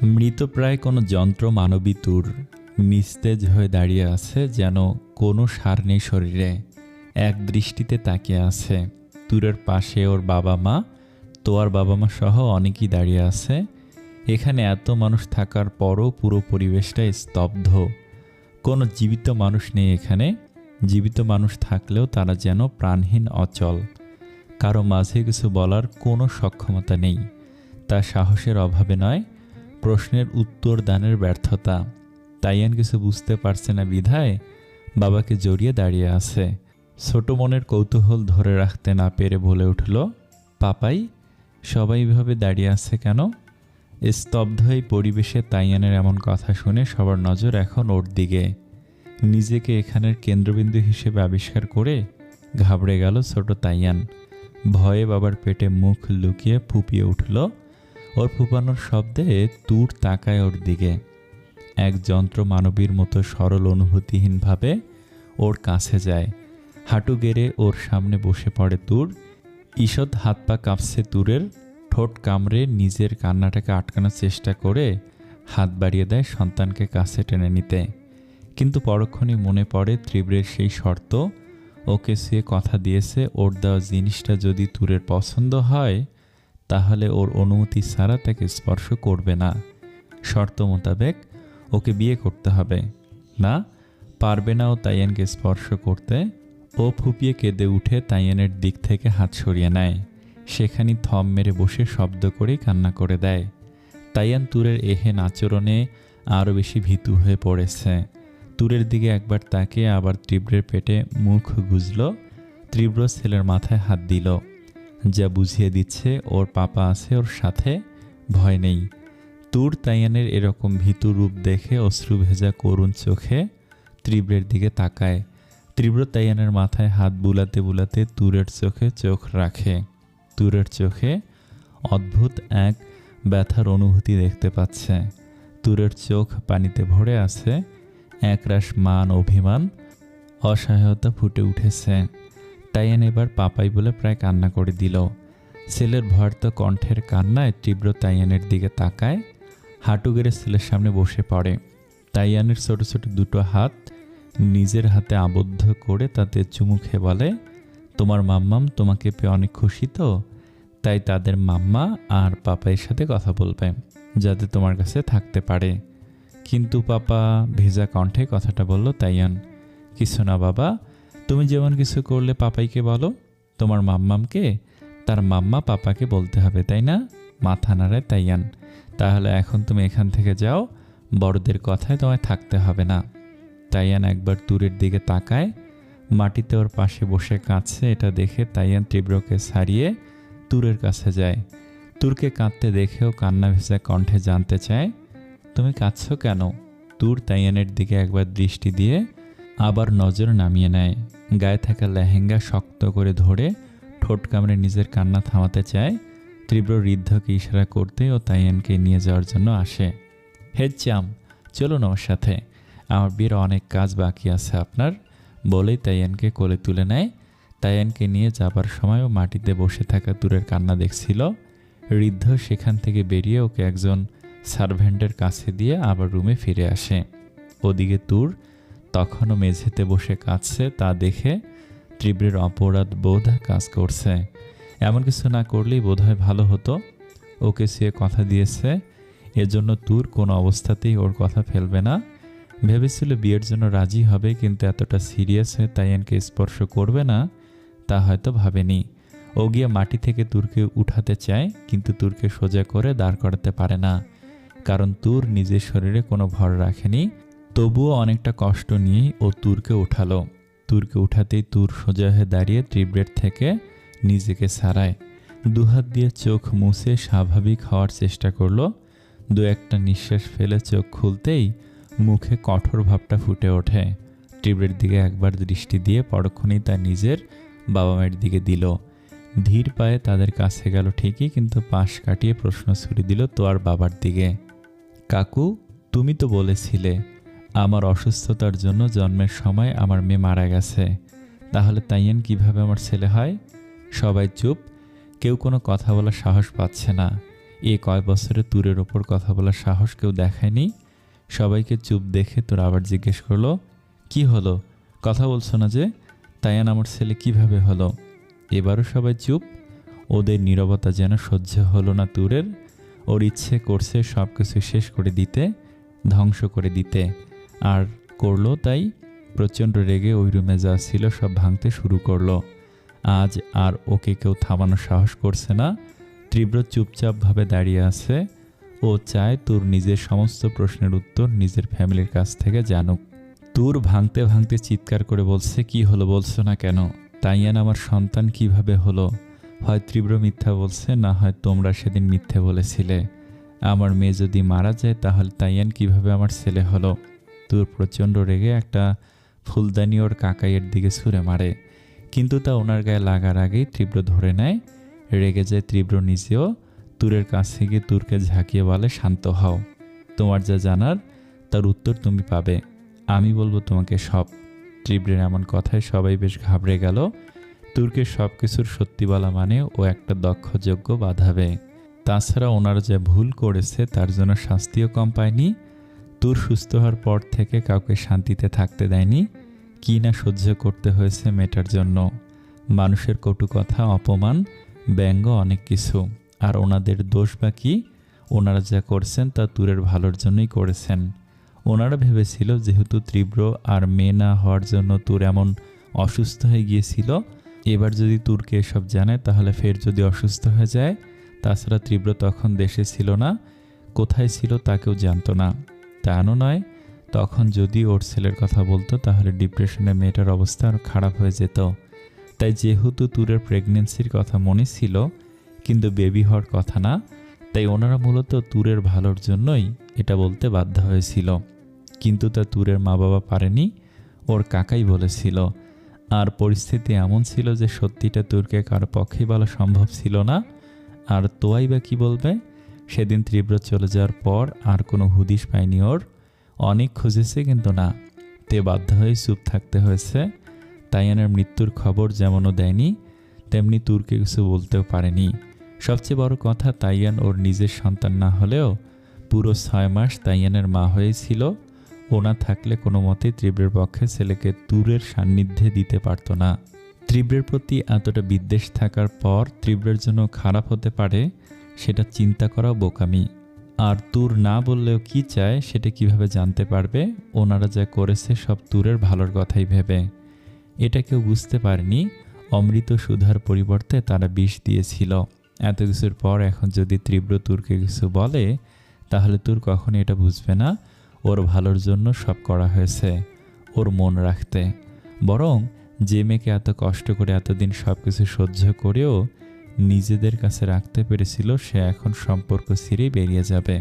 মৃতপ্রায় কোনো যন্ত্র মানবী তুর নিস্তেজ হয়ে দাঁড়িয়ে আছে, যেন কোনো সার নেই শরীরে। এক দৃষ্টিতে তাকিয়ে আছে। তুরের পাশে ওর বাবা মা, তোয়ার বাবা মা সহ অনেকেই দাঁড়িয়ে আছে। এখানে এত মানুষ থাকার পরও পুরো পরিবেশটা স্তব্ধ। কোনো জীবিত মানুষ নেই এখানে। জীবিত মানুষ থাকলেও তারা যেন প্রাণহীন, অচল। কারো মাঝে কিছু বলার কোনো সক্ষমতা নেই। তা সাহসের অভাবে নয়, প্রশ্নের উত্তর দানের ব্যর্থতা। তাইয়ান কিছু বুঝতে পারছে না বিধায় বাবাকে জড়িয়ে দাঁড়িয়ে আছে। ছোট মনের কৌতূহল ধরে রাখতে না পেরে বলে উঠল, পাপাই, সবাই এভাবে দাঁড়িয়ে আছে কেন? স্তব্ধ এই পরিবেশে তাইয়ানের এমন কথা শুনে সবার নজর এখন ওর দিকে। নিজেকে এখানের কেন্দ্রবিন্দু হিসেবে আবিষ্কার করে ঘাবড়ে গেল ছোট তাইয়ান। ভয়ে বাবার পেটে মুখ লুকিয়ে ফুপিয়ে উঠল। ওর ফুপানোর শব্দে তুর তাকায় ওর দিকে। এক যন্ত্র মানবীর মতো সরল অনুভূতিহীনভাবে ওর কাছে যায়। হাঁটু গেড়ে ওর সামনে বসে পড়ে তুর। ঈষৎ হাত পা কাঁপছে তুরের। ঠোঁট কামড়ে নিজের কান্নাটাকে আটকানোর চেষ্টা করে হাত বাড়িয়ে দেয় সন্তানকে কাছে টেনে নিতে। কিন্তু পরক্ষণেই মনে পড়ে তীব্রের সেই শর্ত। ওকে সে কথা দিয়েছে, ওর দেওয়া জিনিসটা যদি তুরের পছন্দ হয় তাহলে ওর অনুমতি ছাড়া তাকে স্পর্শ করবে না। শর্ত মোতাবেক ওকে বিয়ে করতে হবে। না, পারবে না ও তাইয়ানকে স্পর্শ করতে। ও ফুপিয়ে কেঁদে উঠে তাইয়ানের দিক থেকে হাত সরিয়ে নেয়। সেখানে থম মেরে বসে শব্দ করেই কান্না করে দেয়। তাইয়ান তুরের এহেন আচরণে আরও বেশি ভীতু হয়ে পড়েছে। তুরের দিকে একবার তাকিয়ে আবার তীব্রের পেটে মুখ গুজল। তীব্র ছেলের মাথায় হাত দিল, যা বুঝিয়ে দিচ্ছে ওর পাপা আছে ওর সাথে, ভয় নেই। তুর তাইয়ানের এরকম ভীতু রূপ দেখে অশ্রু ভেজা করুণ চোখে তীব্রের দিকে তাকায়। তীব্র তাইয়ানের মাথায় হাত বুলাতে বুলাতে তুরের চোখে চোখ রাখে। তুরের চোখে অদ্ভুত এক ব্যথার অনুভূতি দেখতে পাচ্ছে। তুরের চোখ পানিতে ভরে আছে। একরাশ মান, অভিমান, অসহায়তা ফুটে উঠেছে। তাইয়ান এবার পাপাই বলে প্রায় কান্না করে দিল। ছেলের ভয়ার্ত কণ্ঠের কান্নায় তীব্র তাইয়ানের দিকে তাকায়। হাঁটু গেড়ে ছেলের সামনে বসে পড়ে। তাইয়ানের ছোট ছোট দুটো হাত নিজের হাতে আবদ্ধ করে তাতে চুমু খেয়ে বলে, তোমার মাম্মাম তোমাকে পেয়ে অনেক খুশি তো, তাই তাদের মাম্মা আর পাপাইয়ের সাথে কথা বলবে যাতে তোমার কাছে থাকতে পারে। কিন্তু পাপা, ভেজা কণ্ঠে কথাটা বলল তাইয়ান। কিছু না বাবা, তুমি যেমন কিছু করলে পাপাইকে বলো। তোমার মাম্মামকে তার মাম্মা পাপাকে বলতে হবে, তাই না? মাথা নাড়ায় তাইয়ান। তাহলে এখন তুমি এখান থেকে যাও, বড়দের কথায় তোমায় থাকতে হবে না। তাইয়ান একবার তুরের দিকে তাকায়। মাটিতে ওর পাশে বসে কাঁদছে। এটা দেখে তাইয়ান তীব্রকে ছাড়িয়ে তুরের কাছে যায়। তুরকে কাঁদতে দেখেও কান্না ভেজা কণ্ঠে জানতে চায়, তুমি কাঁদছো কেন? তুর তাইয়ানের দিকে একবার দৃষ্টি দিয়ে আবার নজর নামিয়ে নেয়। গায়ে থাকা লেহেঙ্গা শক্ত করে ধরে ঠোঁট কামড়ে নিজের কান্না থামাতে চায়। তীব্র ঋদ্ধকে ইশারা করতে ও তাইয়ানকে নিয়ে যাওয়ার জন্য আসে। হেড চাম, চলুন আমার সাথে, আমার বিয়ের অনেক কাজ বাকি আছে আপনার, বলেই তাইয়ানকে কোলে তুলে নেয়। তাইয়ানকে নিয়ে যাবার সময়ও মাটিতে বসে থাকা তুরের কান্না দেখছিল। ঋদ্ধ সেখান থেকে বেরিয়ে ওকে একজন সার্ভেন্টের কাছে দিয়ে আবার রুমে ফিরে আসে। ওদিকে তুর তখনও মেঝেতে বসে কাঁদছে। তা দেখে তীব্রের অপরাধ বোধ কাজ করছে। এমন কিছু না করলেই বোধহয় ভালো হতো। ওকে সে কথা দিয়েছে, এজন্য তুর কোনো অবস্থাতেই ওর কথা ফেলবে না। ভেবেছিল বিয়ের জন্য রাজি হবে, কিন্তু এতটা সিরিয়াস হয়ে তাইয়ানকে স্পর্শ করবে না তা হয়তো ভাবেনি। ও গিয়ে মাটি থেকে তুরকে উঠাতে চায়, কিন্তু তুরকে সোজা করে দাঁড় করাতে পারে না, কারণ তুর নিজের শরীরে কোনো ভর রাখেনি। তবুও অনেকটা কষ্ট নিয়েই ও তুরকে উঠালো। তুরকে উঠাতেই তুর সোজা হয়ে দাঁড়িয়ে তীব্রের থেকে নিজেকে ছাড়ায়। দুহাত দিয়ে চোখ মুছে স্বাভাবিক হওয়ার চেষ্টা করলো। দু একটা নিঃশ্বাস ফেলে চোখ খুলতেই মুখে কঠোর ভাবটা ফুটে ওঠে। তীব্রের দিকে একবার দৃষ্টি দিয়ে পরক্ষণেই তার নিজের বাবা মায়ের দিকে দিল। ধীর পায়ে তাদের কাছে গেল ঠিকই, কিন্তু পাশ কাটিয়ে প্রশ্ন ছুড়ে দিল তোয়ার বাবার দিকে। কাকু, তুমি তো বলেছিলে আমার অসুস্থতার জন্য জন্মের সময় আমার মেয়ে মারা গেছে, তাহলে তাইয়ান কিভাবে আমার ছেলে হয়? সবাই চুপ, কেউ কোনো কথা বলার সাহস পাচ্ছে না। এ কয় বছরে তুরের ওপর কথা বলার সাহস কেউ দেখায়নি। সবাইকে চুপ দেখে তোর আবার জিজ্ঞেস করলো, কি হলো, কথা বলছো না যে? তাইয়ান আমার ছেলে কিভাবে হলো? এবারও সবাই চুপ। ওদের নীরবতা যেন সহ্য হলো না তুরের। ওর ইচ্ছে করছে সব কিছু শেষ করে দিতে, ধ্বংস করে দিতে, আর করলো তাই। প্রচণ্ড রেগে ওই রুমে যা ছিল সব ভাঙতে শুরু করলো। আজ আর ওকে কেউ থামানোর সাহস করছে না। তীব্র চুপচাপভাবে দাঁড়িয়ে আছে। ও চায় তোর নিজের সমস্ত প্রশ্নের উত্তর নিজের ফ্যামিলির কাছ থেকে জানুক। তুর ভাঙতে ভাঙতে চিৎকার করে বলছে, কি হলো বলছো না কেন? তাইয়ান আমার সন্তান কিভাবে হলো? হয় তীব্র মিথ্যা বলছে, না হয় তোমরা সেদিন মিথ্যে বলেছিলে। আমার মেয়ে যদি মারা যায় তাহলে তাইয়ান কিভাবে আমার ছেলে হলো? তুর প্রচণ্ড রেগে একটা ফুলদানি ওর কাকাইয়ের দিকে ছুঁড়ে মারে, কিন্তু তা ওনার গায়ে লাগার আগেই তীব্র ধরে নেয়। রেগে যায় তীব্র নিজেও। তুরের কাছে গিয়ে তুরকে ঝাঁকিয়ে বলে, শান্ত হও, তোমার যা জানার তার উত্তর তুমি পাবে, আমি বলবো তোমাকে সব। তীব্রের এমন কথায় সবাই বেশ ঘাবড়ে গেল। তুর্কে সব কিছুর সত্যি বলা মানে ও একটা দক্ষ যোগ্য বাঁধাবে। তাছাড়া ওনারা যে ভুল করেছে তার জন্য শাস্তিও কম পায়নি। তুর সুস্থ হওয়ার পর থেকে কাউকে শান্তিতে থাকতে দেয়নি। কি না সহ্য করতে হয়েছে মেয়েটার জন্য। মানুষের কটু কথা, অপমান, ব্যঙ্গ, অনেক কিছু। আর ওনাদের দোষ বা কি? ওনারা যা করছেন তা তুরের ভালোর জন্যই করেছেন। ওনারা ভেবেছিল যেহেতু তীব্র আর মেয়ে না হওয়ার জন্য তুর এমন অসুস্থ হয়ে গিয়েছিল, এবার যদি তুরকে এসব জানায় তাহলে ফের যদি অসুস্থ হয়ে যায়। তাছাড়া তীব্র তখন দেশে ছিল না, কোথায় ছিল তা কেউ জানতো না। তাও নয়, তখন যদি ওর ছেলের কথা বলতো তাহলে ডিপ্রেশনে মেয়েটার অবস্থা আরও খারাপ হয়ে যেত। তাই যেহেতু তুরের প্রেগনেন্সির কথা মনে ছিল কিন্তু বেবি হওয়ার কথা না, তাই ওনারা মূলত তুরের ভালোর জন্যই এটা বলতে বাধ্য হয়েছিল। কিন্তু তা তুরের মা বাবা পারেনি, ওর কাকাই বলেছিল। আর পরিস্থিতি এমন ছিল যে সত্যিটা তুরকে কারো পক্ষেই বলা সম্ভব ছিল না। আর তোয়াই বা কী বলবে? সেদিন তীব্র চলে যাওয়ার পর আর কোনো হুদিস পায়নি ওর। অনেক খুঁজেছে কিন্তু না, তে বাধ্য হয়ে চুপ থাকতে হয়েছে। তাইয়ানের মৃত্যুর খবর যেমনও দেয়নি, তেমনি তুরকে কিছু বলতেও পারেনি। সবচেয়ে বড় কথা, তাইয়ান ওর নিজের সন্তান না হলেও পুরো 6 মাস তাইয়ানের মা হয়েছিল। ও না থাকলে কোনো মতেই তীব্রের পক্ষে ছেলেকে তুরের সান্নিধ্যে দিতে পারত না। তীব্রের প্রতি এতটা বিদ্বেষ থাকার পর তীব্রের জন্য খারাপ হতে পারে সেটা চিন্তা করা বোকামি। আর তুর না বললেও কি চায় সেটা কিভাবে জানতে পারবে? ওনারা যা করেছে সব তুরের ভালোর কথাই ভেবে। এটা কেউ বুঝতে পারেনি। অমৃত সুধার পরিবর্তে তারা বিষ দিয়েছিল। এত কিছুর পর এখন যদি তীব্র তুরকে কিছু বলে তাহলে তুর কখনো এটা বুঝবে না ওর ভালোর জন্য সব করা হয়েছে, ওর মন রাখতে। বরং যে মেয়েকে এত কষ্ট করে এতদিন সব কিছু সহ্য করেও নিজেদের কাছে রাখতে পেরেছিল, সে এখন সম্পর্ক ছিঁড়েই বেরিয়ে যাবে।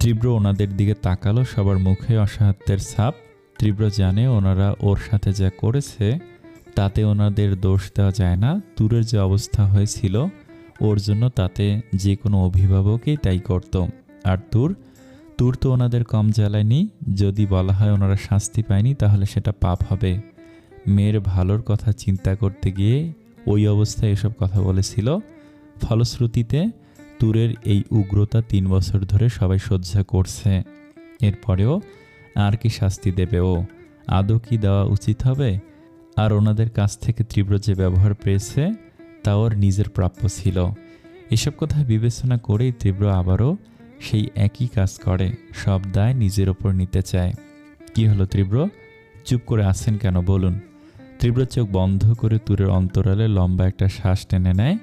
তীব্র ওনাদের দিকে তাকালো, সবার মুখে অসহায়ত্বের ছাপ। তীব্র জানে ওনারা ওর সাথে যা করেছে তাতে ওনাদের দোষ দেওয়া যায় না। তুরের যে অবস্থা হয়েছিল ওর জন্য তাতে যে কোনো অভিভাবকই তাই করত। আর তুর তো ওনাদের কম জ্বালায়নি। যদি বলা হয় ওনারা শাস্তি পায়নি তাহলে সেটা পাপ হবে। মেয়ের ভালোর কথা চিন্তা করতে গিয়ে ওই অবস্থায় এসব কথা বলেছিল। ফলশ্রুতিতে তুরের এই উগ্রতা 3 বছর ধরে সবাই সহ্য করছে। এরপরেও আর কি শাস্তি দেবে ও? আদৌ কি দেওয়া উচিত হবে? আর ওনাদের কাছ থেকে তীব্র যে ব্যবহার পেয়েছে তা ওর নিজের প্রাপ্য ছিল। এসব কথা বিবেচনা করেই তীব্র আবারও সেই একই কাজ করে, সব দায় নিজের ওপর নিতে চায়। কি হলো তীব্র, চুপ করে আছেন কেন বলুন? তীব্র চোখ বন্ধ করে তুরের অন্তরালে লম্বা একটা শ্বাস টেনে নেয়।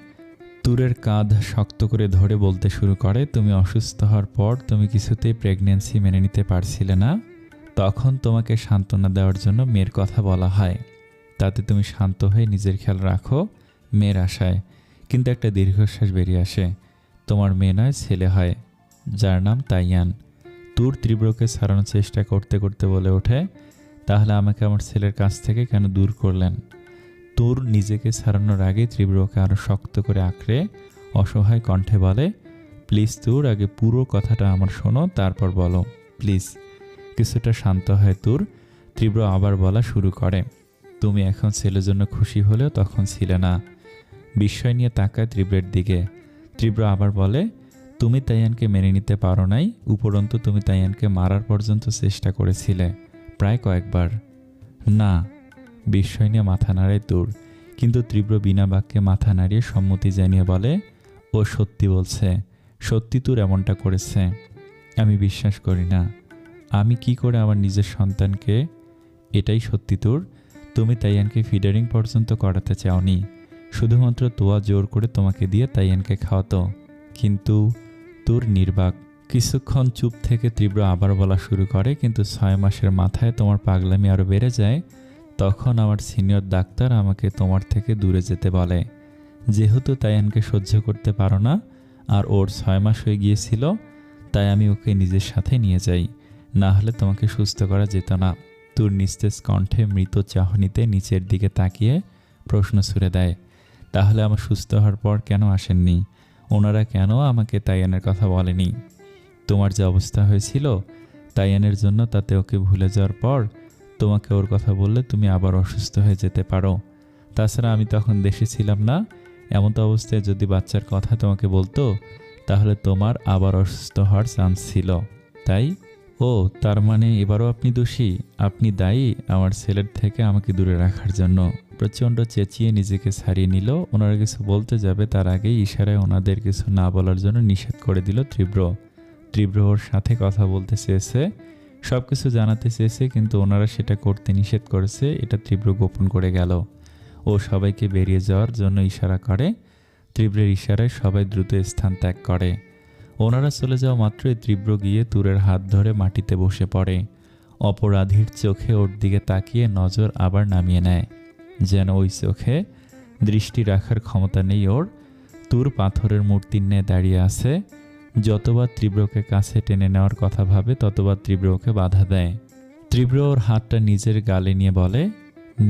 তুরের কাঁধ শক্ত করে ধরে বলতে শুরু করে, তুমি অসুস্থ হওয়ার পর তুমি কিছুতেই প্রেগন্যান্সি মেনে নিতে পারছিলে না। তখন তোমাকে সান্ত্বনা দেওয়ার জন্য মেয়ের কথা বলা হয়, তাতে তুমি শান্ত হয়ে নিজের খেয়াল রাখো মেয়ের আশায়। কিন্তু একটা দীর্ঘশ্বাস বেরিয়ে আসে, তোমার মেয়ে নয় ছেলে হয়, যার নাম তাইয়ান। তুর তীব্রকে ছাড়ানোর চেষ্টা করতে করতে বলে ওঠে, তাহলে আমাকে আমার ছেলের কাছ থেকে কেন দূর করলেন? তুর নিজেকে ছাড়ানোর আগে তীব্রকে আরও শক্ত করে আঁকড়ে অসহায় কণ্ঠে বলে, প্লিজ তুর, আগে পুরো কথাটা আমার শোনো, তারপর বলো প্লিজ। কিছুটা শান্ত হয় তুর। তীব্র আবার বলা শুরু করে, তুমি এখন ছেলের জন্য খুশি হলেও তখন ছিলে না। বিস্ময় নিয়ে তাকায় তীব্রের দিকে। তীব্র আবার বলে, তুমি তাইয়ানকে মেনে নিতে পারো নাই, উপরন্তু তুমি তাইয়ানকে মারার পর্যন্ত চেষ্টা করেছিলে, প্রায় কয়েকবার। না, বিস্ময় নিয়ে মাথা নাড়ায় তুর, কিন্তু তীব্র বিনা বাক্যে মাথা নাড়িয়ে সম্মতি জানিয়ে বলে, ও সত্যি বলছে, সত্যি তুর এমনটা করেছে। আমি বিশ্বাস করি না। আমি কি করে আমার নিজের সন্তানকে? এটাই সত্যি তুর, তুমি তাইয়ানকে ফিডারিং পর্যন্ত করাতে চাওনি, শুধুমাত্র তোয়া জোর করে তোমাকে দিয়ে তাইয়ানকে খাওয়াতো। কিন্তু তুর নির্বাক। কিছুক্ষণ চুপ থেকে তীব্র আবার বলা শুরু করে, কিন্তু 6 মাসের মাথায় তোমার পাগলামি আরও বেড়ে যায়। তখন আমার সিনিয়র ডাক্তার আমাকে তোমার থেকে দূরে যেতে বলে। যেহেতু তাইয়ানকে সহ্য করতে পারো না আর ওর 6 মাস হয়ে গিয়েছিল, তাই আমি ওকে নিজের সাথে নিয়ে যাই, না হলে তোমাকে সুস্থ করা যেত না। তুর নিস্তেজ কণ্ঠে মৃত চাহনিতে নিচের দিকে তাকিয়ে প্রশ্ন ছুড়ে দেয়, তাহলে আমার সুস্থ হওয়ার পর কেন আসেননি? ওনারা কেন আমাকে তাইয়ানের কথা বলেনি? তোমার যে অবস্থা হয়েছিল তাইয়ানের জন্য, তাতে ওকে ভুলে যাওয়ার পর তোমাকে ওর কথা বললে তুমি আবার অসুস্থ হয়ে যেতে পারো। তাছাড়া আমি তখন দেশে ছিলাম না। এমতো অবস্থায় যদি বাচ্চার কথা তোমাকে বলতো, তাহলে তোমার আবার অসুস্থ হওয়ার চান্স ছিল। তাই? ও, তার মানে এবারও আপনি দোষী, আপনি দায়ী আমার ছেলের থেকে আমাকে দূরে রাখার জন্য। প্রচণ্ড চেঁচিয়ে নিজেকে ছাড়িয়ে নিল। ওনারা কিছু বলতে যাবে তার আগেই ইশারায় ওনাদের কিছু না বলার জন্য নিষেধ করে দিল তীব্র ওর সাথে কথা বলতে চেয়েছে, সব কিছু জানাতে চেয়েছে, কিন্তু ওনারা সেটা করতে নিষেধ করেছে। এটা তীব্র গোপন করে গেল। ও সবাইকে বেরিয়ে যাওয়ার জন্য ইশারা করে। তীব্রের ইশারায় সবাই দ্রুত স্থান ত্যাগ করে। ওনারা চলে যাওয়া মাত্রই তীব্র গিয়ে তুরের হাত ধরে মাটিতে বসে পড়ে। অপরাধীর চোখে ওর দিকে তাকিয়ে নজর আবার নামিয়ে নেয়, যেন ওই চোখে দৃষ্টি রাখার ক্ষমতা নেই ওর। তুর পাথরের মূর্তির ন্যায় দাঁড়িয়ে আছে। যতবার তীব্রকে কাছে টেনে নেওয়ার কথা ভাবে, ততবার তীব্র ওকে বাধা দেয়। তীব্র ওর হাতটা নিজের গালে নিয়ে বলে,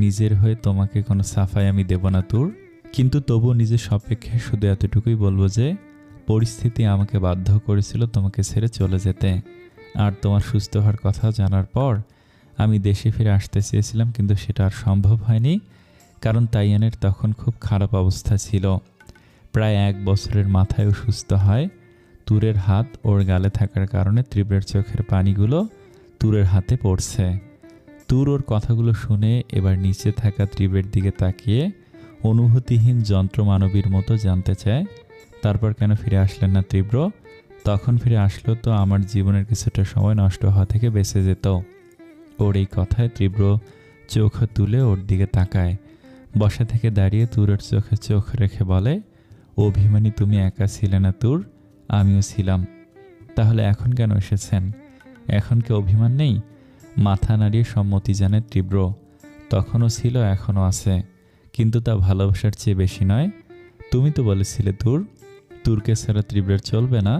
নিজের হয়ে তোমাকে কোনো সাফাই আমি দেব না তুর, কিন্তু তবুও নিজের সাপেক্ষে শুধু এতটুকুই বলবো যে পরিস্থিতি আমাকে বাধ্য করেছিল তোমাকে ছেড়ে চলে যেতে। আর তোমার সুস্থ হওয়ার কথা জানার পর আমি দেশে ফিরে আসতে চেয়েছিলাম, কিন্তু সেটা আর সম্ভব হয়নি, কারণ তাইয়ানের তখন খুব খারাপ অবস্থা ছিল। প্রায় 1 বছরের মাথায় ও সুস্থ হয়। তুরের হাত ওর গালে থাকার কারণে তীব্রের চোখের পানিগুলো তুরের হাতে পড়ছে। তুর ওর কথাগুলো শুনে এবার নিচে থাকা তীব্রের দিকে তাকিয়ে অনুভূতিহীন যন্ত্রমানবীর মতো জানতে চায়, তারপর কেন ফিরে আসলেন না তীব্র? তখন ফিরে আসলো তো আমার জীবনের কিছুটা সময় নষ্ট হওয়া থেকে বেঁচে যেত। ওর এই কথায় তীব্র চোখ তুলে ওর দিকে তাকায়। বসা থেকে দাঁড়িয়ে তুরের চোখে চোখ রেখে বলে, অভিমানী তুমি একা ছিলে না তুর, আমিও ছিলাম। তাহলে এখন কেন এসেছেন? এখন কি অভিমান নেই? মাথা নাড়িয়ে সম্মতি জানায় তীব্র। তখনও ছিল, এখনও আছে, কিন্তু তা ভালোবাসার চেয়ে বেশি নয়। তুমি তো বলেছিলে তুরকে ছাড়া তীব্রের চলবে না,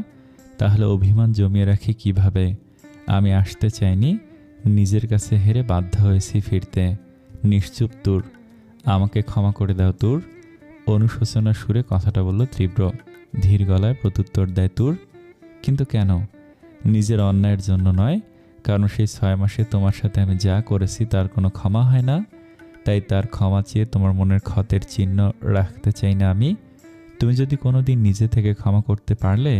তাহলে অভিমান জমিয়ে রাখি কিভাবে? আমি আসতে চাইনি, নিজের কাছে হেরে বাধ্য হয়েছি ফিরতে। নিশ্চুপ তুর, আমাকে ক্ষমা করে দাও তুর। অনুশোচনার সুরে কথাটা বলল তীব্র। ধীর গলায় প্রত্যুত্তর দেয় তুর, কিন্তু কেন? নিজের অন্যায়ের জন্য নয়, কারণ সেই 6 মাসে তোমার সাথে আমি যা করেছি তার কোনো ক্ষমা হয় না, তাই তার ক্ষমা চেয়ে তোমার মনের ক্ষতের চিহ্ন রাখতে চাই না আমি। তুমি যদি কোনোদিন নিজে থেকে ক্ষমা করতে পারলে,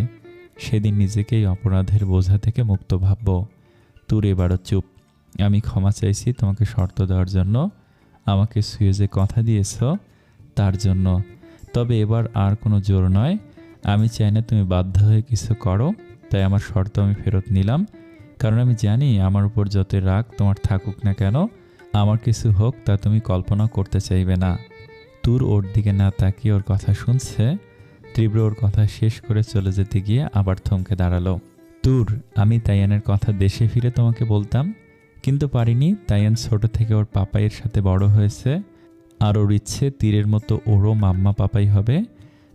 সেদিন নিজেকেই অপরাধের বোঝা থেকে মুক্ত ভাবব। তুর এবারও চুপ। আমি ক্ষমা চাইছি তোমাকে শর্ত দেওয়ার জন্য, আমাকে শুয়ে যে কথা দিয়েছ তার জন্য। তবে এবার আর কোনো জোর নয়। আমি চাই না তুমি বাধ্য হয়ে কিছু করো, তাই আমার শর্ত আমি ফেরত নিলাম, কারণ আমি জানি আমার উপর যত রাগ তোমার থাকুক না কেন, আমার কিছু হোক তা তুমি কল্পনা করতে চাইবে না। তুর ওর দিকে না তাকিয়ে ওর কথা শুনছে। তীব্র ওর কথা শেষ করে চলে যেতে গিয়ে আবার থমকে দাঁড়ালো। তুর, আমি তাইয়ানের কথা দেশে ফিরে তোমাকে বলতাম, কিন্তু পারিনি। তাইয়ান ছোট থেকে ওর পাপাইয়ের সাথে বড় হয়েছে, আর ওর ইচ্ছে তীরের মতো ওরও মাম্মা পাপাই হবে।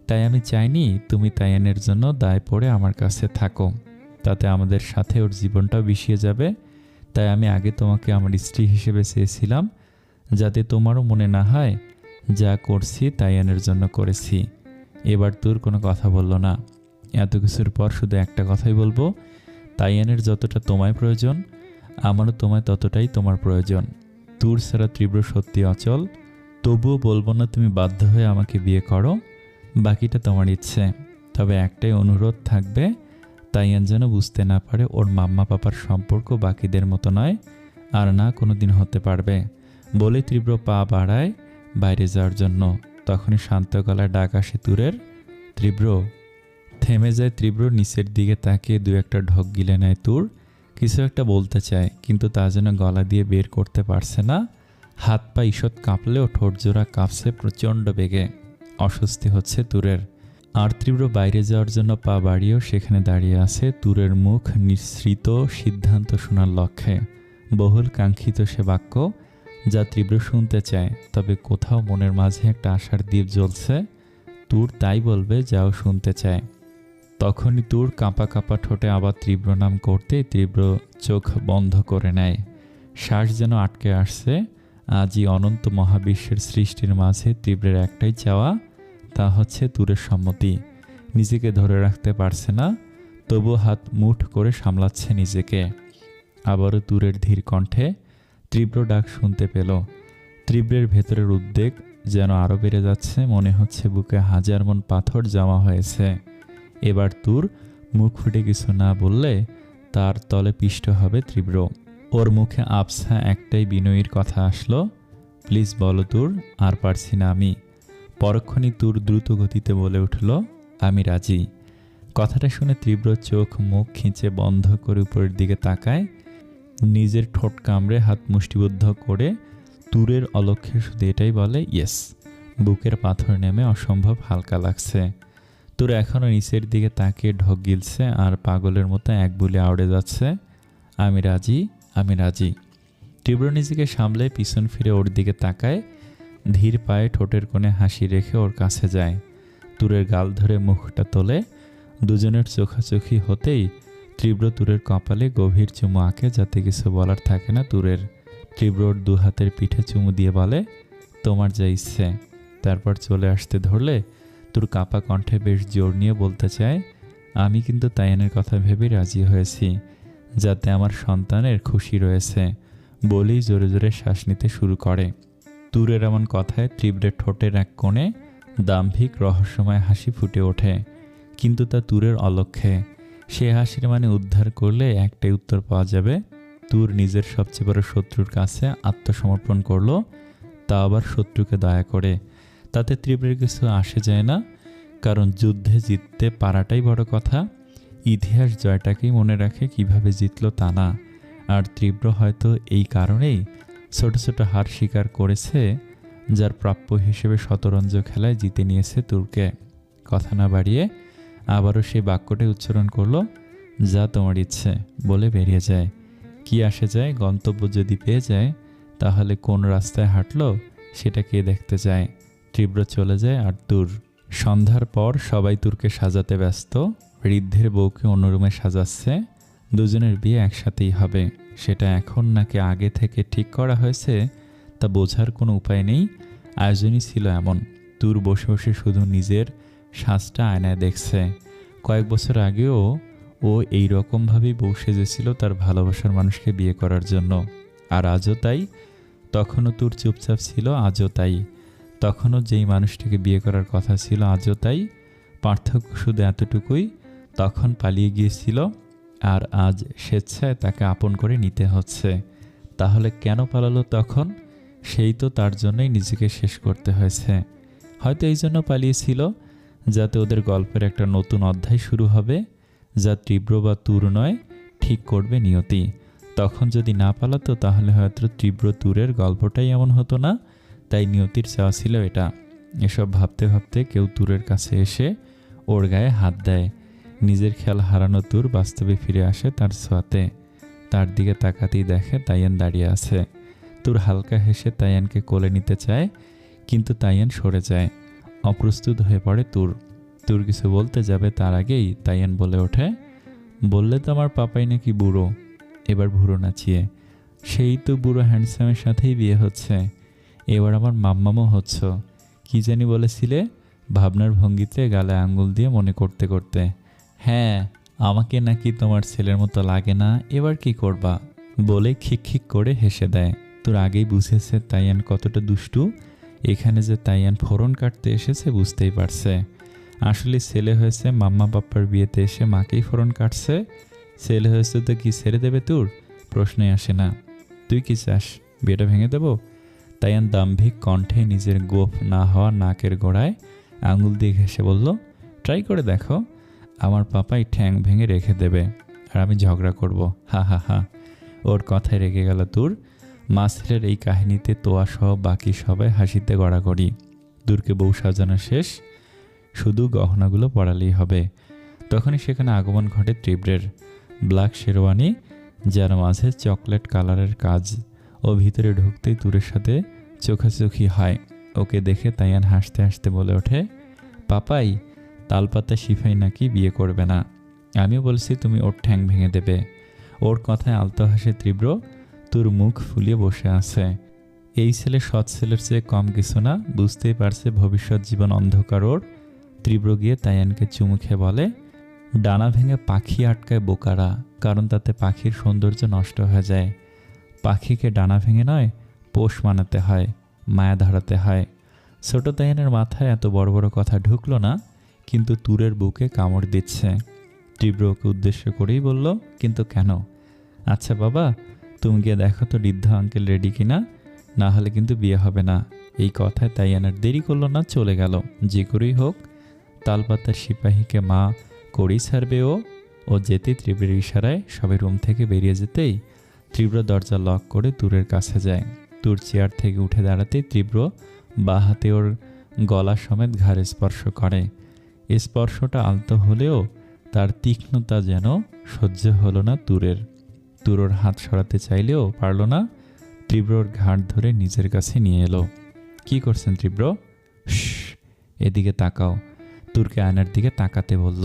তাই আমি চাইনি তুমি তাইয়ানের জন্য দায় পড়ে আমার কাছে থাকো, তাতে আমাদের সাথে ওর জীবনটাও বিষিয়ে যাবে। তাই আমি আগে তোমাকে আমার স্ত্রী হিসেবে চেয়েছিলাম, যাতে তোমারও মনে না হয় যা করছি তাইয়ানের জন্য করেছি। এবার তোর কোনো কথা বলল না। এত কিছুর পর শুধু একটা কথাই বলবো, তাইয়ানের যতটা তোমায় প্রয়োজন, আমারও তোমায় ততটাই তোমার প্রয়োজন। তোর ছাড়া তীব্র সত্যি অচল, তবুও বলবো না তুমি বাধ্য হয়ে আমাকে বিয়ে করো, বাকিটা তোমার ইচ্ছে। তবে একটাই অনুরোধ থাকবে, তাইয়ান যেন বুঝতে না পারে ওর মাম্মা পাপার সম্পর্ক বাকিদের মতো নয়, আর না কোনো দিন হতে পারবে। বলে তীব্র পা বাড়ায় বাইরে যাওয়ার জন্য। তখনই শান্ত গলায় ডাক আসে তুরের, তীব্র। থেমে যায় তীব্র, নিচের দিকে তাকিয়ে দু একটা ঢোক গিলে নেয় তুর। কিছু একটা বলতে চায়, কিন্তু তা যেন গলা দিয়ে বের করতে পারছে না। হাত পা ঈষৎ কাঁপলেও ঠোঁট জোড়া কাঁপছে প্রচণ্ড বেগে। অস্বস্তি হচ্ছে তুরের। আর তীব্র বাইরে যাওয়ার জন্য পা বাড়িয়েও সেখানে দাঁড়িয়ে আছে, তুরের মুখ নিঃসৃত সিদ্ধান্ত শোনার লক্ষ্যে। বহুল কাঙ্ক্ষিত সে বাক্য, যা তীব্র শুনতে চায়, তবে কোথাও মনের মাঝে একটা আশার দ্বীপ জ্বলছে। তুর তাই বলবে যাও শুনতে চায়। তখনই তুর কাঁপা কাঁপা ঠোঁটে আবার তীব্র নাম করতে তীব্র চোখ বন্ধ করে নেয়। শ্বাস যেন আটকে আসছে। আজই অনন্ত মহাবিশ্বের সৃষ্টির মাঝে তীব্রের একটাই চাওয়া, তা হচ্ছে তুরের সম্মতি। নিজেকে ধরে রাখতে পারছে না, তবু হাত মুঠ করে সামলাচ্ছে নিজেকে। আবারও তুরের ধীর কণ্ঠে তীব্র ডাক শুনতে পেল। তীব্রের ভেতরের উদ্বেগ যেন আরও বেড়ে যাচ্ছে। মনে হচ্ছে বুকে হাজার মন পাথর জমা হয়েছে। এবার তুর মুখ ফুটে কিছু না বললে তার তলে পিষ্ট হবে তীব্র। ওর মুখে আবছা একটাই বিনয়ীর কথা আসলো, প্লিজ বলো তুর, আর পারছি না আমি। পরক্ষণই তুর দ্রুত গতিতে বলে উঠল, আমি রাজি। কথাটা শুনে তীব্র চোখ মুখ খিঁচে বন্ধ করে উপরের দিকে তাকায়। নিজের ঠোঁট কামড়ে হাত মুষ্টিবদ্ধ করে তুরের অলক্ষ্যে শুধু এটাই বলে, ইয়েস। বুকের পাথর নেমে অসম্ভব হালকা লাগছে। তুর এখনও নিচের দিকে তাকিয়ে ঢোক গিলছে আর পাগলের মতো এক বুলি আউড়ে যাচ্ছে, আমি রাজি, আমি রাজি। তীব্র নিজেকে সামলে পিছন ফিরে ওর দিকে তাকায়। ধীর পায়ে ঠোঁটের কোণে হাসি রেখে ওর কাছে যায়। তুরের গাল ধরে মুখটা তোলে। দুজনের চোখাচোখি হতেই তীব্র তুরের কপালে গভীর চুমু আঁকে, যাতে কিছু বলার থাকে না তুরের। তীব্রর দু হাতের পিঠে চুমু দিয়ে বলে, তোমার যা ইচ্ছে। তারপর চলে আসতে ধরলে তোর কাঁপা কণ্ঠে বেশ জোর নিয়ে বলতে চায়, আমি কিন্তু তাইয়ানের কথা ভেবে রাজি হয়েছি, যাতে আমার সন্তানের খুশি রয়েছে। বলেই জোরে জোরে শ্বাস নিতে শুরু করে। তুরের এমন কথায় তীব্রের ঠোঁটের এক কোণে দাম্ভিক রহস্যময় হাসি ফুটে ওঠে, কিন্তু তা তুরের অলক্ষ্যে। সে হাসির মানে উদ্ধার করলে একটাই উত্তর পাওয়া যাবে, তুর নিজের সবচেয়ে বড় শত্রুর কাছে আত্মসমর্পণ করলো, তা আবার শত্রুকে দয়া করে। তাতে তীব্রের কিছু আসে যায় না, কারণ যুদ্ধে জিততে পারাটাই বড় কথা। ইতিহাস জয়টাকেই মনে রাখে, কিভাবে জিতল তা না। আর তীব্র হয়তো এই কারণেই ছোট ছোট হার স্বীকার করেছে, যার প্রাপ্য হিসেবে শতরঞ্জ খেলায় জিতে নিয়েছে তুরকে। কথা না বাড়িয়ে আবারও সেই বাক্যটাই উচ্চারণ করলো, যা তোমার ইচ্ছে, বলে বেরিয়ে যায়। কি আসে যায়, গন্তব্য যদি পেয়ে যায় তাহলে কোন রাস্তায় হাঁটলো সেটা কে দেখতে যায়। তীব্র চলে যায় আর তুর। সন্ধ্যার পর সবাই তুরকে সাজাতে ব্যস্ত। ঋদ্ধের বউকে অন্য রুমে সাজাচ্ছে। দুজনের বিয়ে একসাথেই হবে, সেটা এখন নাকি আগে থেকে ঠিক করা হয়েছে তা বোঝার কোনো উপায় নেই। আয়োজনই ছিল এমন। তুর বসে বসে শুধু নিজের সাজটা আয়নায় দেখছে। কয়েক বছর আগেও ও এই রকমভাবেই বউ সেজেছিল তার ভালোবাসার মানুষকে বিয়ে করার জন্য, আর আজও তাই। তখনও তুর চুপচাপ ছিল, আজও তাই। তখনও যেই মানুষটাকে বিয়ে করার কথা ছিল আজও তাই। পার্থক্য শুধু এতটুকুই, তখন পালিয়ে গিয়েছিল আর আজ স্বেচ্ছায় তাকে আপন করে নিতে হচ্ছে। তাহলে কেন পালালো তখন? সেই তো তার জন্যই নিজেকে শেষ করতে হয়েছে। হয়তো এই জন্য পালিয়েছিল, যাতে ওদের গল্পের একটা নতুন অধ্যায় শুরু হবে, যা তীব্র বা তুর নয়, ঠিক করবে নিয়তি। তখন যদি না পালাতো তাহলে হয়তো তীব্র তুরের গল্পটাই এমন হতো না। তাই নিয়তির চাওয়া ছিল এটা। এসব ভাবতে ভাবতে কেউ তুরের কাছে এসে ওর গায়ে হাত দেয়। নিজের খেয়াল হারানো তুর বাস্তবে ফিরে আসে তার ছোঁয়াতে। তার দিকে তাকাতেই দেখে তাইয়ান দাঁড়িয়ে আছে। তুর হালকা হেসে তাইয়ানকে কোলে নিতে চায়, কিন্তু তাইয়ান সরে যায়। অপ্রস্তুত হয়ে পড়ে তুর। তুর কিছু বলতে যাবে তার আগেই তাইয়ান বলে ওঠে, বললে তো আমার পাপাই নাকি বুড়ো। এবার বুড়ো নাচিয়ে, সেই তো বুড়ো হ্যান্ডসামের সাথেই বিয়ে হচ্ছে, এবার আমার মাম্মামও হচ্ছ। কি জানি বলেছিলে? ভাবনার ভঙ্গিতে গালে আঙ্গুল দিয়ে মনে করতে করতে, হ্যাঁ, আমাকে নাকি তোমার ছেলের মতো লাগে না, এবার কি করবা? বলে খিক করে হেসে দেয়। তোর আগেই বুঝেছে তাইয়ান কতটা দুষ্টু। এখানে যে তাইয়ান ফোড়ন কাটতে এসেছে বুঝতেই পারছে। আসলে ছেলে হয়েছে মাম্মা পাপ্পার বিয়েতে এসে মাকেই ফোড়ন কাটছে, ছেলে হয়েছে তো কি ছেড়ে দেবে তোর? প্রশ্নই আসে না। তুই কি চাস, বিয়েটা ভেঙে দেবো? তাইয়ান দাম্ভিক কণ্ঠে নিজের গোঁফ না হওয়া নাকের গোড়ায় আঙুল দিয়ে ঘেঁষে বলল, ট্রাই করে দেখো, আমার পাপাই ঠ্যাং ভেঙে রেখে দেবে আর আমি ঝগড়া করব। হা হা হা। ওর কথায় রেগে গেল তুর। মা ছেলের এই কাহিনীতে তোয়া সহ বাকি সবাই হাসিতে গড়াগড়ি। দূরকে বউ সাজানো শেষ, শুধু গহনাগুলো পরালেই হবে। তখনই সেখানে আগমন ঘটে তীব্রের। ব্ল্যাক শেরওয়ানি, যার মাঝে চকলেট কালারের কাজ। ও ভিতরে ঢুকতেই তুরের সাথে চোখাচোখি হয়। ওকে দেখে তাইয়ান হাসতে হাসতে বলে ওঠে, পাপাই, তালপাতা সিফাই নাকি বিয়ে করবে না। আমিও বলছি তুমি ওর ঠ্যাং ভেঙে দেবে। ওর কথায় আলতো হাসে তীব্র। তোর মুখ ফুলিয়ে বসে আছে। এই ছেলে সৎ ছেলের চেয়ে কম কিছু না, বুঝতেই পারছে ভবিষ্যৎ জীবন অন্ধকার ওর। তীব্র গিয়ে তাইয়ানকে চুমু খেয়ে বলে, ডানা ভেঙে পাখি আটকায় বোকারা, কারণ তাতে পাখির সৌন্দর্য নষ্ট হয়ে যায়। পাখিকে ডানা ভেঙে নয়, পোষ মানাতে হয়, মায়া ধরাতে হয়। ছোট তাইয়ানের মাথায় এত বড় বড় কথা ঢুকলো না, কিন্তু তুরের বুকে কামড় দিচ্ছে। তীব্র ওকে উদ্দেশ্য করেই বলল, কিন্তু কেন? আচ্ছা বাবা, তুমি গিয়ে দেখো তো ঋদ্ধ আঙ্কেল রেডি কিনা, না হলে কিন্তু বিয়ে হবে না। এই কথায় তাইয়ানার দেরি করলো না, চলে গেল। যে করেই হোক তালপাতার সিপাহীকে মা করেই ছাড়বে ও যেতেই তীব্রের ইশারায় সবাই রুম থেকে বেরিয়ে যেতেই তীব্র দরজা লক করে তুরের কাছে যায়। তুর চেয়ার থেকে উঠে দাঁড়াতেই তীব্র বাঁ হাতে ওর গলা সমেত ঘাড়ে স্পর্শ করে। স্পর্শটা আলতো হলেও তার তীক্ষ্ণতা যেন সহ্য হলো না তুরের। তুরোর হাত সরাতে চাইলেও পারল না। তীব্রর ঘাড় ধরে নিজের কাছে নিয়ে এলো। কি করছেন তীব্র? এদিকে তাকাও। তুরকে আয়নার দিকে তাকাতে বলল।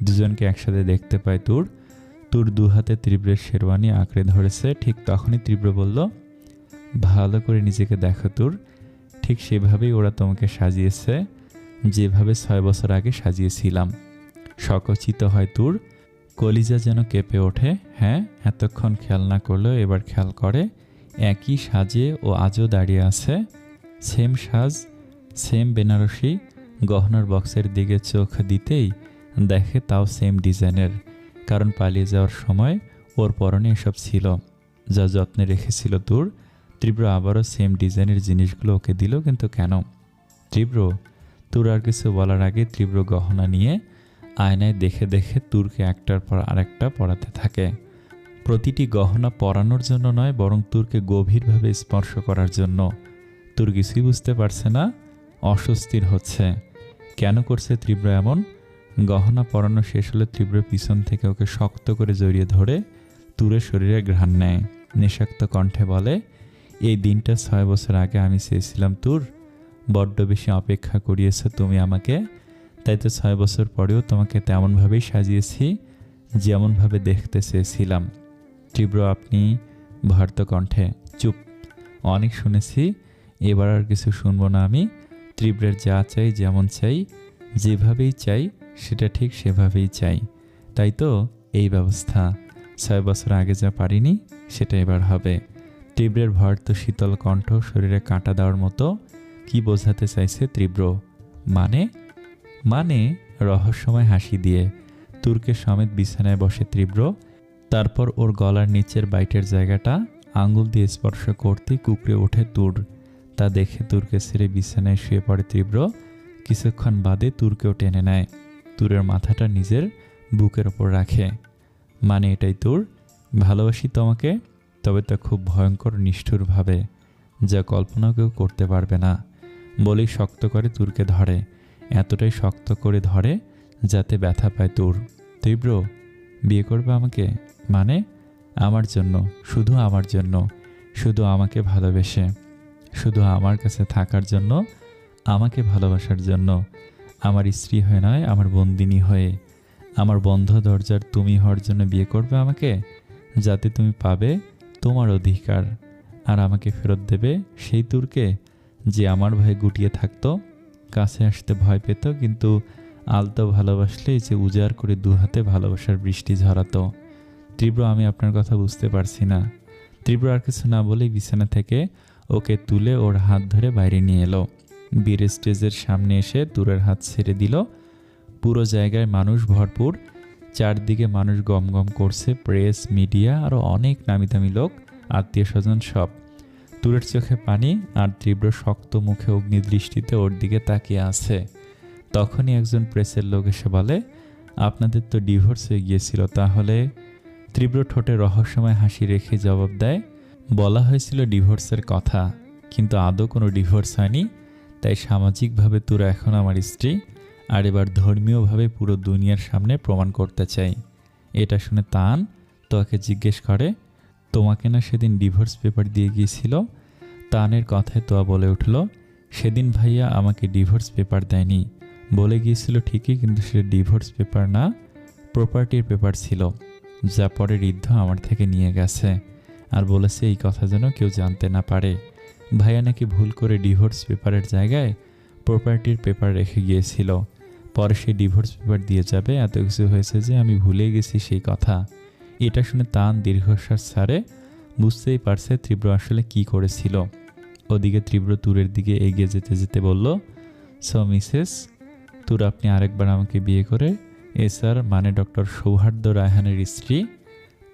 দুজনকে একসাথে দেখতে পায় তুর দু হাতে তীব্রের শেরওয়ানি আঁকড়ে ধরেছে। ঠিক তখনই তীব্র বলল, ভালো করে নিজেকে দেখো তুর, ঠিক সেভাবেই ওরা তোমাকে সাজিয়েছে, যেভাবে 6 বছর আগে সাজিয়েছিলাম। সকচিত হয় তুর, কলিজা যেন কেঁপে ওঠে। হ্যাঁ, এতক্ষণ খেয়াল না করলেও এবার খেয়াল করে। একই সাজে ও আজও দাঁড়িয়ে আছে। সেম সাজ, সেম বেনারসি। গহনার বক্সের দিকে চোখ দিতেই দেখে তাও সেম ডিজাইনের, কারণ পালিয়ে যাওয়ার সময় ওর পরনে এসব ছিল, যা যত্নে রেখেছিল তুর। তীব্র আবারও সেম ডিজাইনের জিনিসগুলো ওকে দিল, কিন্তু কেন? তীব্র, তুর আর কিছু বলার আগে তীব্র গহনা নিয়ে আয়নায় দেখে দেখে তুরকে একটার পর আরেকটা পরাতে থাকে। প্রতিটি গহনা পরানোর জন্য নয়, বরং তুরকে গভীরভাবে স্পর্শ করার জন্য। তুর কিছুই বুঝতে পারছে না, অস্বস্তির হচ্ছে। কেন করছে তীব্র এমন? গহনা পরানো শেষ হলে তীব্র পিছন থেকে ওকে শক্ত করে জড়িয়ে ধরে তুরের শরীরে ঘ্রাণ নেয়। নেশাক্ত কণ্ঠে বলে, এই দিনটা 6 বছর আগে আমি চেয়েছিলাম তুর। বড্ড বেশি অপেক্ষা করিয়েছ তুমি আমাকে, তাই তো 6 বছর পরেও তোমাকে তেমনভাবেই সাজিয়েছি যেমনভাবে দেখতে চেয়েছিলাম। তীব্র আপনি ভর্ত কণ্ঠে, চুপ, অনেক শুনেছি, এবার আর কিছু শুনবো না আমি। তীব্রের যা চাই, যেমন চাই, যেভাবেই চাই, সেটা ঠিক সেভাবেই চাই। তাই তো এই ব্যবস্থা। 6 বছর আগে যা পারিনি সেটা এবার হবে। তীব্রের ভর্ত শীতল কণ্ঠ শরীরে কাঁটা দেওয়ার মতো। কি বোঝাতে চাইছে তীব্র? মানে রহস্যময় হাসি দিয়ে তুরকে সমেত বিছানায় বসে তীব্র। তারপর ওর গলার নিচের বাইটের জায়গাটা আঙ্গুল দিয়ে স্পর্শ করতেই কুঁকড়ে ওঠে তুর। তা দেখে তুরকে ছেড়ে বিছানায় শুয়ে পড়ে তীব্র। কিছুক্ষণ বাদে তুরকেও টেনে নেয়, তুরের মাথাটা নিজের বুকের ওপর রাখে। মানে এটাই তুর, ভালোবাসি তোমাকে, তবে তা খুব ভয়ঙ্কর নিষ্ঠুরভাবে, যা কল্পনাও কেউ করতে পারবে না। বলেই শক্ত করে তুরকে ধরে, এতটাই শক্ত করে ধরে যাতে ব্যথা পায় তুর। তীব্র, বিয়ে করবে আমাকে? মানে আমার জন্য, শুধু আমার জন্য, শুধু আমাকে ভালোবেসে, শুধু আমার কাছে থাকার জন্য, আমাকে ভালোবাসার জন্য, আমার স্ত্রী হয়ে নয়, আমার বন্দিনী হয়ে, আমার বন্ধ দরজার তুমি হওয়ার জন্য বিয়ে করবে আমাকে, যাতে তুমি পাবে তোমার অধিকার আর আমাকে ফেরত দেবে সেই তুরকে যে আমার ভয়ে গুটিয়ে থাকতো, কাছে আসতে ভয় পেত, কিন্তু আলতো ভালোবাসলেই যে উজাড় করে দু হাতে ভালোবাসার বৃষ্টি ঝরাতো। তীব্র, আমি আপনার কথা বুঝতে পারছি না। তীব্র আর কিছু না বলেই বিছানা থেকে ওকে তুলে ওর হাত ধরে বাইরে নিয়ে এলো। বীর স্টেজের সামনে এসে তুরের হাত ছেড়ে দিল। পুরো জায়গায় মানুষ ভরপুর, চারদিকে মানুষ গমগম করছে, প্রেস, মিডিয়া আরও অনেক নামিদামি লোক, আত্মীয় স্বজন সব। তুরের চোখে পানি আর তীব্র শক্ত মুখে অগ্নিদৃষ্টিতে ওর দিকে তাকিয়ে আছে। তখনই একজন প্রেসের লোক এসে বলে, আপনাদের তো ডিভোর্স হয়ে গিয়েছিল তাহলে? তীব্র ঠোঁটে রহস্যময় হাসি রেখে জবাব দেয়, বলা হয়েছিল ডিভোর্সের কথা, কিন্তু আদৌ কোনো ডিভোর্স হয়নি। তাই সামাজিকভাবে তোরা এখন আমার স্ত্রী, আর এবার ধর্মীয়ভাবে পুরো দুনিয়ার সামনে প্রমাণ করতে চাই। এটা শুনে তান তোকে জিজ্ঞেস করে, তোমাকে না সেদিন ডিভোর্স পেপার দিয়ে গিয়েছিল? তানের কথায় তোয়া বলে উঠল, সেদিন ভাইয়া আমাকে ডিভোর্স পেপার দেয়নি, বলে গিয়েছিল ঠিকই, কিন্তু সে ডিভোর্স পেপার না, প্রপার্টির পেপার ছিল, যা পরে ঋদ্ধ আমার থেকে নিয়ে গেছে, আর বলেছে এই কথা যেন কেউ জানতে না পারে। ভাইয়া নাকি ভুল করে ডিভোর্স পেপারের জায়গায় প্রপার্টির পেপার রেখে গিয়েছিল, পরে সেই ডিভোর্স পেপার দিয়ে যাবে, এত কিছু হয়েছে যে আমি ভুলে গেছি সেই কথা। এটা শুনে তান দীর্ঘশ্বাস ছাড়ে, বুঝতেই পারছে তীব্র আসলে কি করেছিল। ওদিকে তীব্র তুরের দিকে এগিয়ে যেতে যেতে বলল, সো মিসেস তুর, আপনি আরেকবার আমাকে বিয়ে করে স্যার মানে ডক্টর সৌহার্দ্য রায়হানের স্ত্রী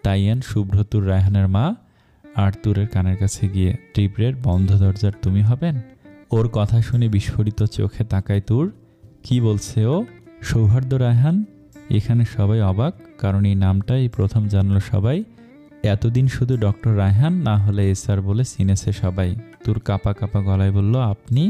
তাইয়ান সুব্রতুর রায়হানের মা আর তুরের কানের কাছে গিয়ে তীব্রের বন্ধ দরজার তুমি হবেন। ওর কথা শুনে বিস্ফোরিত চোখে তাকায় তুর। কি বলছে ও? সৌহার্দ্য রায়হান? এখানে সবাই অবাক, কারণ এই নামটাই প্রথম জানলো সবাই। এতদিন শুধু ডক্টর রায়হান না হলে স্যার বলে চিনেছে সবাই। তুর কাপা কাপা গলায় বলল, আপনি?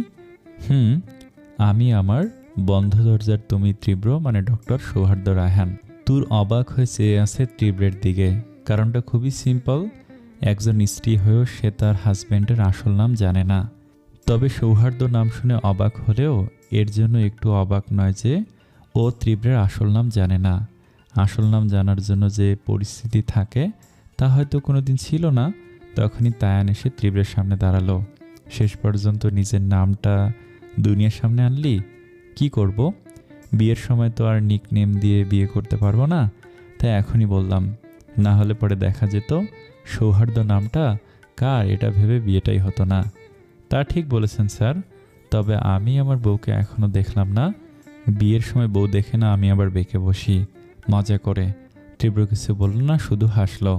আমি আমার বন্ধ দরজার তুমি তীব্র মানে ডক্টর সৌহার্দ্য রায়হান। তুর অবাক হয়ে চেয়ে আছে তীব্রের দিকে। কারণটা খুবই সিম্পল, একজন স্ত্রী হয়েও সে তার হাজব্যান্ডের আসল নাম জানে না। তবে সৌহার্দ্য নাম শুনে অবাক হলেও এর জন্য একটু অবাক নয় যে ও তীব্রের আসল নাম জানে না। আসল নাম জানার জন্য যে পরিস্থিতি থাকে তা হয়তো কোনোদিন ছিল না। তখনই তায়ান এসে তীব্রের সামনে দাঁড়ালো। শেষ পর্যন্ত নিজের নামটা দুনিয়ার সামনে আনলি, কি করব? বিয়ের সময় তো আর নিকনেম দিয়ে বিয়ে করতে পারবো না, তাই এখনই বললাম, না হলে পরে দেখা যেত সৌহার্দ্য নামটা কার এটা ভেবে বিয়েটাই হতো না। তা ঠিক বলেছেন স্যার, তবে আমি আমার বউকে এখনও দেখলাম না। বিয়ের সময় বউ দেখে না আমি আবার বেঁকে বসি মজা করে। তীব্র কিছু বলল না, শুধু হাসলো।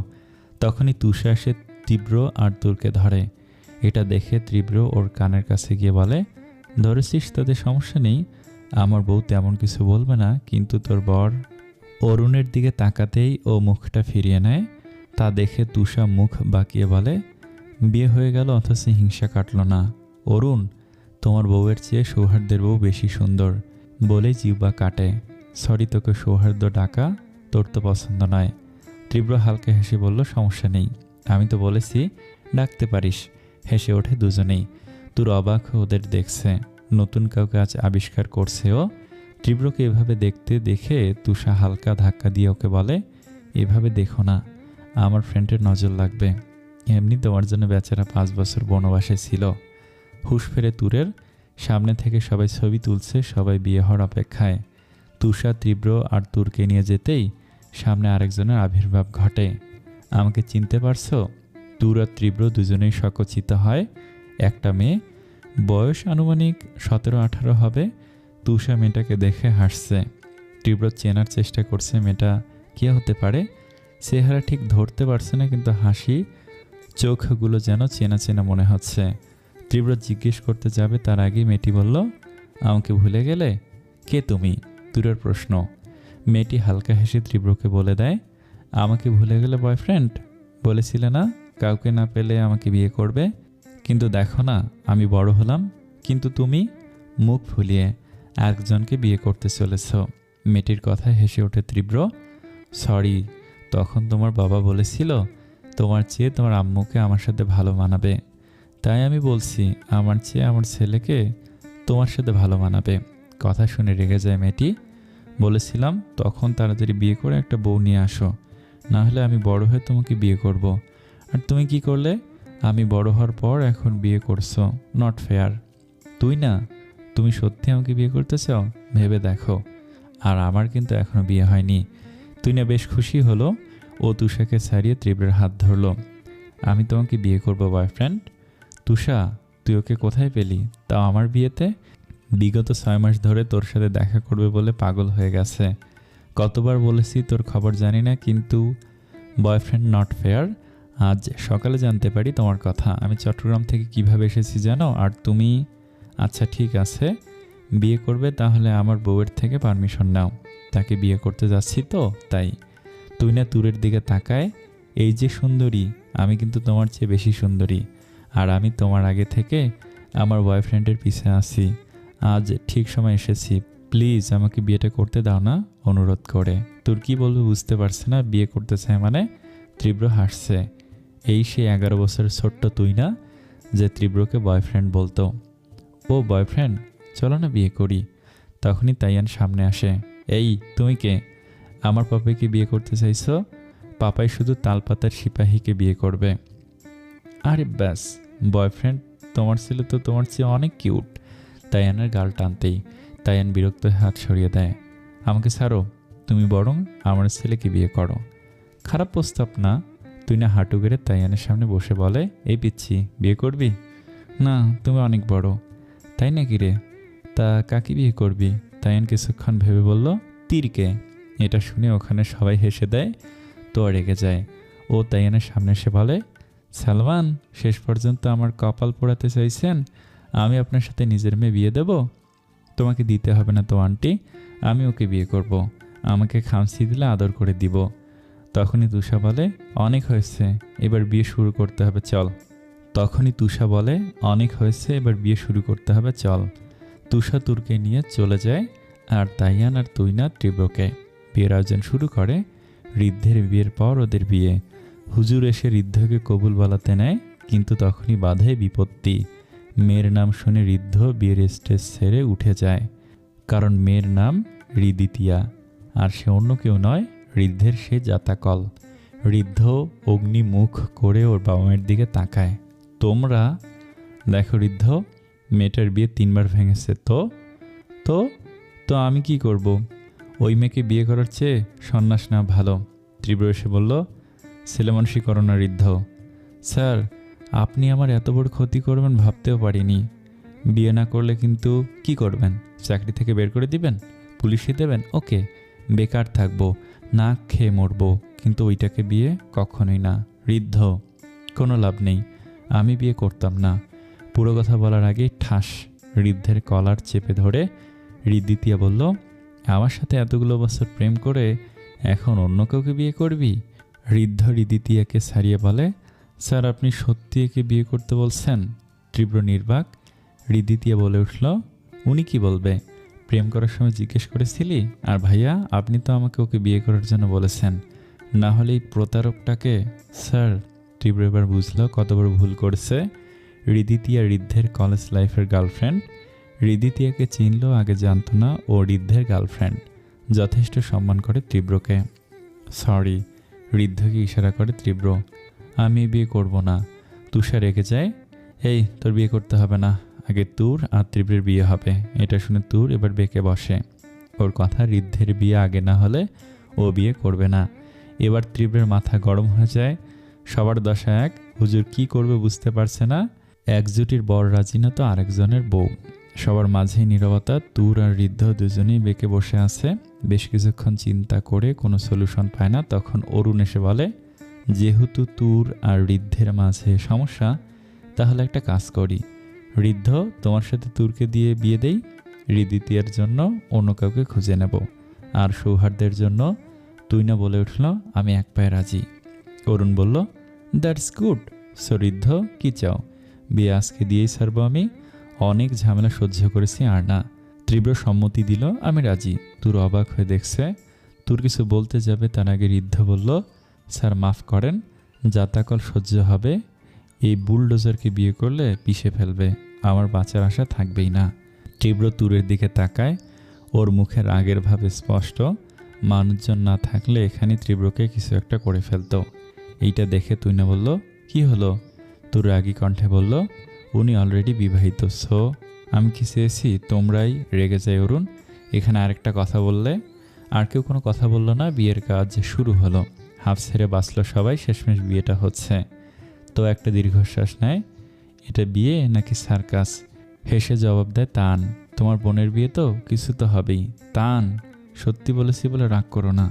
তখনই তুষা এসে তীব্র আর তুরকে ধরে। এটা দেখে তীব্র ওর কানের কাছে গিয়ে বলে, ধরেছিস, তাদের সমস্যা নেই, আমার বউ তেমন কিছু বলবে না, কিন্তু তোর বর। অরুণের দিকে তাকাতেই ও মুখটা ফিরিয়ে নেয়। তা দেখে তুষা মুখ বাঁকিয়ে বলে, বিয়ে হয়ে গেল অথচ হিংসা কাটল না। অরুণ, তোমার বউয়ের চেয়ে সৌহার্দ্যের বউ বেশি সুন্দর, বলেই জিহ্বা কাটে। সরি, তোকে সৌহার্দ্য ডাকা তোর তো পছন্দ নয়। তীব্র হালকা হেসে বলল, সমস্যা নেই, আমি তো বলেছি ডাকতে পারিস। হেসে ওঠে দুজনেই। তোর অবাক ওদের দেখছে, নতুন কাউকে আজ আবিষ্কার করছে ও। তীব্রকে এভাবে দেখতে দেখে তুষা হালকা ধাক্কা দিয়ে ওকে বলে, এভাবে দেখো না, আমার ফ্রেন্ডের নজর লাগবে। এমনি তোমার জন্য বেচারা 5 বছর বনবাসে ছিল। হুঁশ ফেরে তুরের। সামনে থেকে সবাই ছবি তুলছে, সবাই বিয়ে হওয়ার অপেক্ষায়। তুষা, তীব্র আর তুরকে নিয়ে যেতেই সামনে আরেকজনের আবির্ভাব ঘটে। আমাকে চিনতে পারছো? তুর আর তীব্র দুজনেই সকচিত হয়। একটা মেয়ে, বয়স আনুমানিক 17-18 হবে। তুষা মেয়েটাকে দেখে হাসছে। তীব্র চেনার চেষ্টা করছে মেয়েটা কে হতে পারে। চেহারা ঠিক ধরতে পারছে না, কিন্তু হাসি, চোখগুলো যেন চেনা চেনা মনে হচ্ছে। তীব্র জিজ্ঞেস করতে যাবে তার আগেই মেয়েটি বলল, আমাকে ভুলে গেলে? কে তুমি? তুরের প্রশ্ন। মেয়েটি হালকা হেসে তীব্রকে বলে দেয়, আমাকে ভুলে গেলে বয়ফ্রেন্ড? বলেছিলে না কাউকে না পেলে আমাকে বিয়ে করবে, কিন্তু দেখো না আমি বড় হলাম, কিন্তু তুমি মুখ ফুলিয়ে একজনকে বিয়ে করতে চলেছ। মেয়েটির কথায় হেসে ওঠে তীব্র। সরি, তখন তোমার বাবা বলেছিল তোমার চেয়ে তোমার আম্মুকে আমার সাথে ভালো মানাবে, তাই আমি বলছি আমার চেয়ে আমার ছেলেকে তোমার সাথে ভালো মানাবে। কথা শুনে রেগে যায় মেয়েটি। বলেছিলাম তখন তাড়াতাড়ি বিয়ে করে একটা বউ নিয়ে আসো, না হলে আমি বড় হয়ে তোমাকে বিয়ে করব। আর তুমি কি করলে? আমি বড় হওয়ার পর এখন বিয়ে করছো, নট ফেয়ার। তুই না, তুমি সত্যি আমাকে বিয়ে করতে চাও? ভেবে দেখো। আর আমার কিন্তু এখনো বিয়ে হয়নি। তুই না বেশ খুশি হলো। ও তুষাকে ছাড়িয়ে তীব্রের হাত ধরলো। আমি তোমাকে বিয়ে করব বয়ফ্রেন্ড। তুষা, তুই ওকে কোথায় পেলি, তাও আমার বিয়েতে? বিগত 6 মাস ধরে তোর সাথে দেখা করবে বলে পাগল হয়ে গেছে। কতবার বলেছি তোর খবর জানি না, কিন্তু বয়ফ্রেন্ড নট ফেয়ার। আজ সকালে জানতে পারি তোমার কথা। আমি চট্টগ্রাম থেকে কিভাবে এসেছি জানো? আর তুমি? আচ্ছা ঠিক আছে, বিয়ে করবে তাহলে আমার বউয়ের থেকে পারমিশন নাও। তাকে বিয়ে করতে যাচ্ছি তো তাই। তুই না তুরের দিকে তাকায়, এই যে সুন্দরী, আমি কিন্তু তোমার চেয়ে বেশি সুন্দরী। আর আমি তোমার আগে থেকে আমার বয়ফ্রেন্ডের পিছে আছি। আজ ঠিক সময় এসেছি, প্লিজ আমাকে বিয়েটা করতে দাও না, অনুরোধ করে। তোর কি বলবো বুঝতে পারছে না, বিয়ে করতে চায় মানে? তীব্র হাসছে। এই সে 11 বছরের ছোট্ট তুই না, যে তীব্রকে বয়ফ্রেন্ড বলতো। ও বয়ফ্রেন্ড, চলো না বিয়ে করি। তখনই তাইয়ান সামনে আসে। এই তুমি কে? আমার পাপাইকে বিয়ে করতে চাইছো? পাপাই শুধু তালপাতার সিপাহীকে বিয়ে করবে। আরে ব্যাস, বয়ফ্রেন্ড তোমার ছেলে তো তোমার চেয়ে অনেক কিউট। তাইয়ানের গাল টানতেই তাইয়ান বিরক্ত হয়ে হাত সরিয়ে দেয়। আমাকে ছাড়ো, তুমি বরং আমার ছেলেকে বিয়ে করো। খারাপ প্রস্তাব না। তুই না হাঁটু গেড়ে তাইয়ানের সামনে বসে বলে, এই পিচ্ছি, বিয়ে করবি? না, তুমি অনেক বড়। তাই নাকি রে? তা কাকে বিয়ে করবি? তাইয়ান কিছুক্ষণ ভেবে বলল, তীরকে। এটা শুনে ওখানে সবাই হেসে দেয়। তো রেগে যায়। ও তাইয়ানের সামনে এসে বলে, সালমান, শেষ পর্যন্ত আমার কপাল পোড়াতে চাইছেন? আমি আপনার সাথে নিজের মেয়ে বিয়ে দেব? তোমাকে দিতে হবে না তো আন্টি, আমি ওকে বিয়ে করব। আমাকে খামচি দিলে আদর করে দিব। তখনই তুষা বলে, অনেক হয়েছে, এবার বিয়ে শুরু করতে হবে, চল। তুষা তুরকে নিয়ে চলে যায়। আর তাইয়ান আর তুইনা তীব্রকে বিয়ের আয়োজন শুরু করে। ঋদ্ধের বিয়ের পর ওদের বিয়ে। হুজুর এসে ঋদ্ধকে কবুল বলাতে নেয়, কিন্তু তখনই বাধে বিপত্তি। মেয়ের নাম শুনে ঋদ্ধ বিয়ের স্টেজ ছেড়ে উঠে যায়। কারণ মেয়ের নাম ঋদিতিয়া, আর সে অন্য কেউ নয়, ঋদ্ধের সে জাতাকল। ঋদ্ধ অগ্নিমুখ করে ওর বাবা মায়ের দিকে তাকায়। তোমরা দেখো, ঋদ্ধ মেয়েটার বিয়ে 3 বার ভেঙেছে। তো তো আমি কি করব? ওই মেয়েকে বিয়ে করার চেয়ে সন্ন্যাস না ভালো। তীব্র এসে বলল, ছেলেমানুষি করো না ঋদ্ধ। স্যার, আপনি আমার এত বড় ক্ষতি করবেন ভাবতেও পারিনি। বিয়ে না করলে কিন্তু কি করবেন? চাকরি থেকে বের করে দিবেন? পুলিশে দেবেন? ওকে, বেকার থাকবো, না খেয়ে মরবো, কিন্তু ওইটাকে বিয়ে কখনোই না। ঋদ্ধ, কোনো লাভ নেই, আমি বিয়ে করতাম না। পুরো কথা বলার আগে ঠাস ঋদ্ধের কলার চেপে ধরে ঋদ্ধিতিয়া বলল, আমার সাথে এতগুলো বছর প্রেম করে এখন অন্য কাউকে বিয়ে করবি? ঋদ্ধ ঋদ্ধিতিয়াকে ছাড়িয়ে বলে, স্যার আপনি সত্যি একে বিয়ে করতে বলছেন? তীব্র নির্বাক। ঋদ্ধিতিয়া বলে উঠল, উনি কি বলবে? প্রেম করার সময় জিজ্ঞেস করেছিলি? আর ভাইয়া, আপনি তো আমাকে ওকে বিয়ে করার জন্য বলেছেন, না হলে এই প্রতারকটাকে। স্যার, তীব্র এবার বুঝলো কত বড় ভুল করছে। ঋদ্ধিতিয়া ঋদ্ধের কলেজ লাইফের গার্লফ্রেন্ড। ঋদ্ধিতিয়াকে চিনল, আগে জানতো না ও ঋদ্ধের গার্লফ্রেন্ড। যথেষ্ট সম্মান করে তীব্রকে। সরি, ঋদ্ধকে ইশারা করে তীব্র। আমি বিয়ে করব না। তুষা রেগে যায়। এই, তোর বিয়ে করতে হবে না, আগে তুর আর তীব্রের বিয়ে হবে। এটা শুনে তুর এবার বেঁকে বসে। ওর কথা, ঋদ্ধের বিয়ে আগে না হলে ও বিয়ে করবে না। এবার তীব্রের মাথা গরম হয়ে যায়। সবার দশা এক, হুজুর কি করবে বুঝতে পারছে না। এক জুটির বর রাজি না তো আরেকজনের বউ। সবার মাঝেই নীরবতা। তুর আর ঋদ্ধ দুজনেই বেঁকে বসে আছে। বেশ কিছুক্ষণ চিন্তা করে কোনো সলিউশন পায় না। তখন অরুণ এসে বলে, যেহেতু তুর আর ঋদ্ধের মাঝে সমস্যা, তাহলে একটা কাজ করি। ঋদ্ধ, তোমার সাথে তুরকে দিয়ে বিয়ে দেই। ঋদ্ধিতিয়ার জন্য অন্য কাউকে খুঁজে নেব। আর সৌহার্দ্যের জন্য তুই না বলে উঠল, আমি এক পায়ে রাজি। অরুণ বলল, দ্যাটস গুড। সো ঋদ্ধ, কি চাও? বিয়ে আজকে দিয়েই ছাড়বো আমি। অনেক ঝামেলা সহ্য করেছি আর না। তীব্র সম্মতি দিল, আমি রাজি। তুর অবাক হয়ে দেখছে। তুর কিছু বলতে যাবে তার আগে ঋদ্ধ বলল, স্যার মাফ করেন, জাতাকল সহ্য হবে। এই বুলডোজারকে বিয়ে করলে পিষে ফেলবে, আমার বাঁচার আশা থাকবেই না। তীব্র তুরের দিকে তাকায়। ওর মুখের রাগের ভাব স্পষ্ট। মানুষজন না থাকলে এখানে তীব্রকে কিছু একটা করে ফেলতো। এইটা দেখে তুই না বলল, কি হলো? তুর রাগী কণ্ঠে বলল, উনি অলরেডি বিবাহিত। সো আমি কি চেয়েছি তোমরাই রেগে যায়। অরুণ, এখানে আরেকটা কথা বললে। আর কেউ কোনো কথা বলল না। বিয়ের কাজ শুরু হলো। হাফ ছেড়ে বাঁচল সবাই। শেষমেশ বিয়েটা হচ্ছে। তো একটা দীর্ঘশ্বাস নেয়। এটা বিয়ে নাকি সার্কাস? হেসে জবাব দেয়, তান। তোমার বোনের বিয়ে তো, কিছু তো হবেই। তান, সত্যি বলেছি বলে রাগ করো না।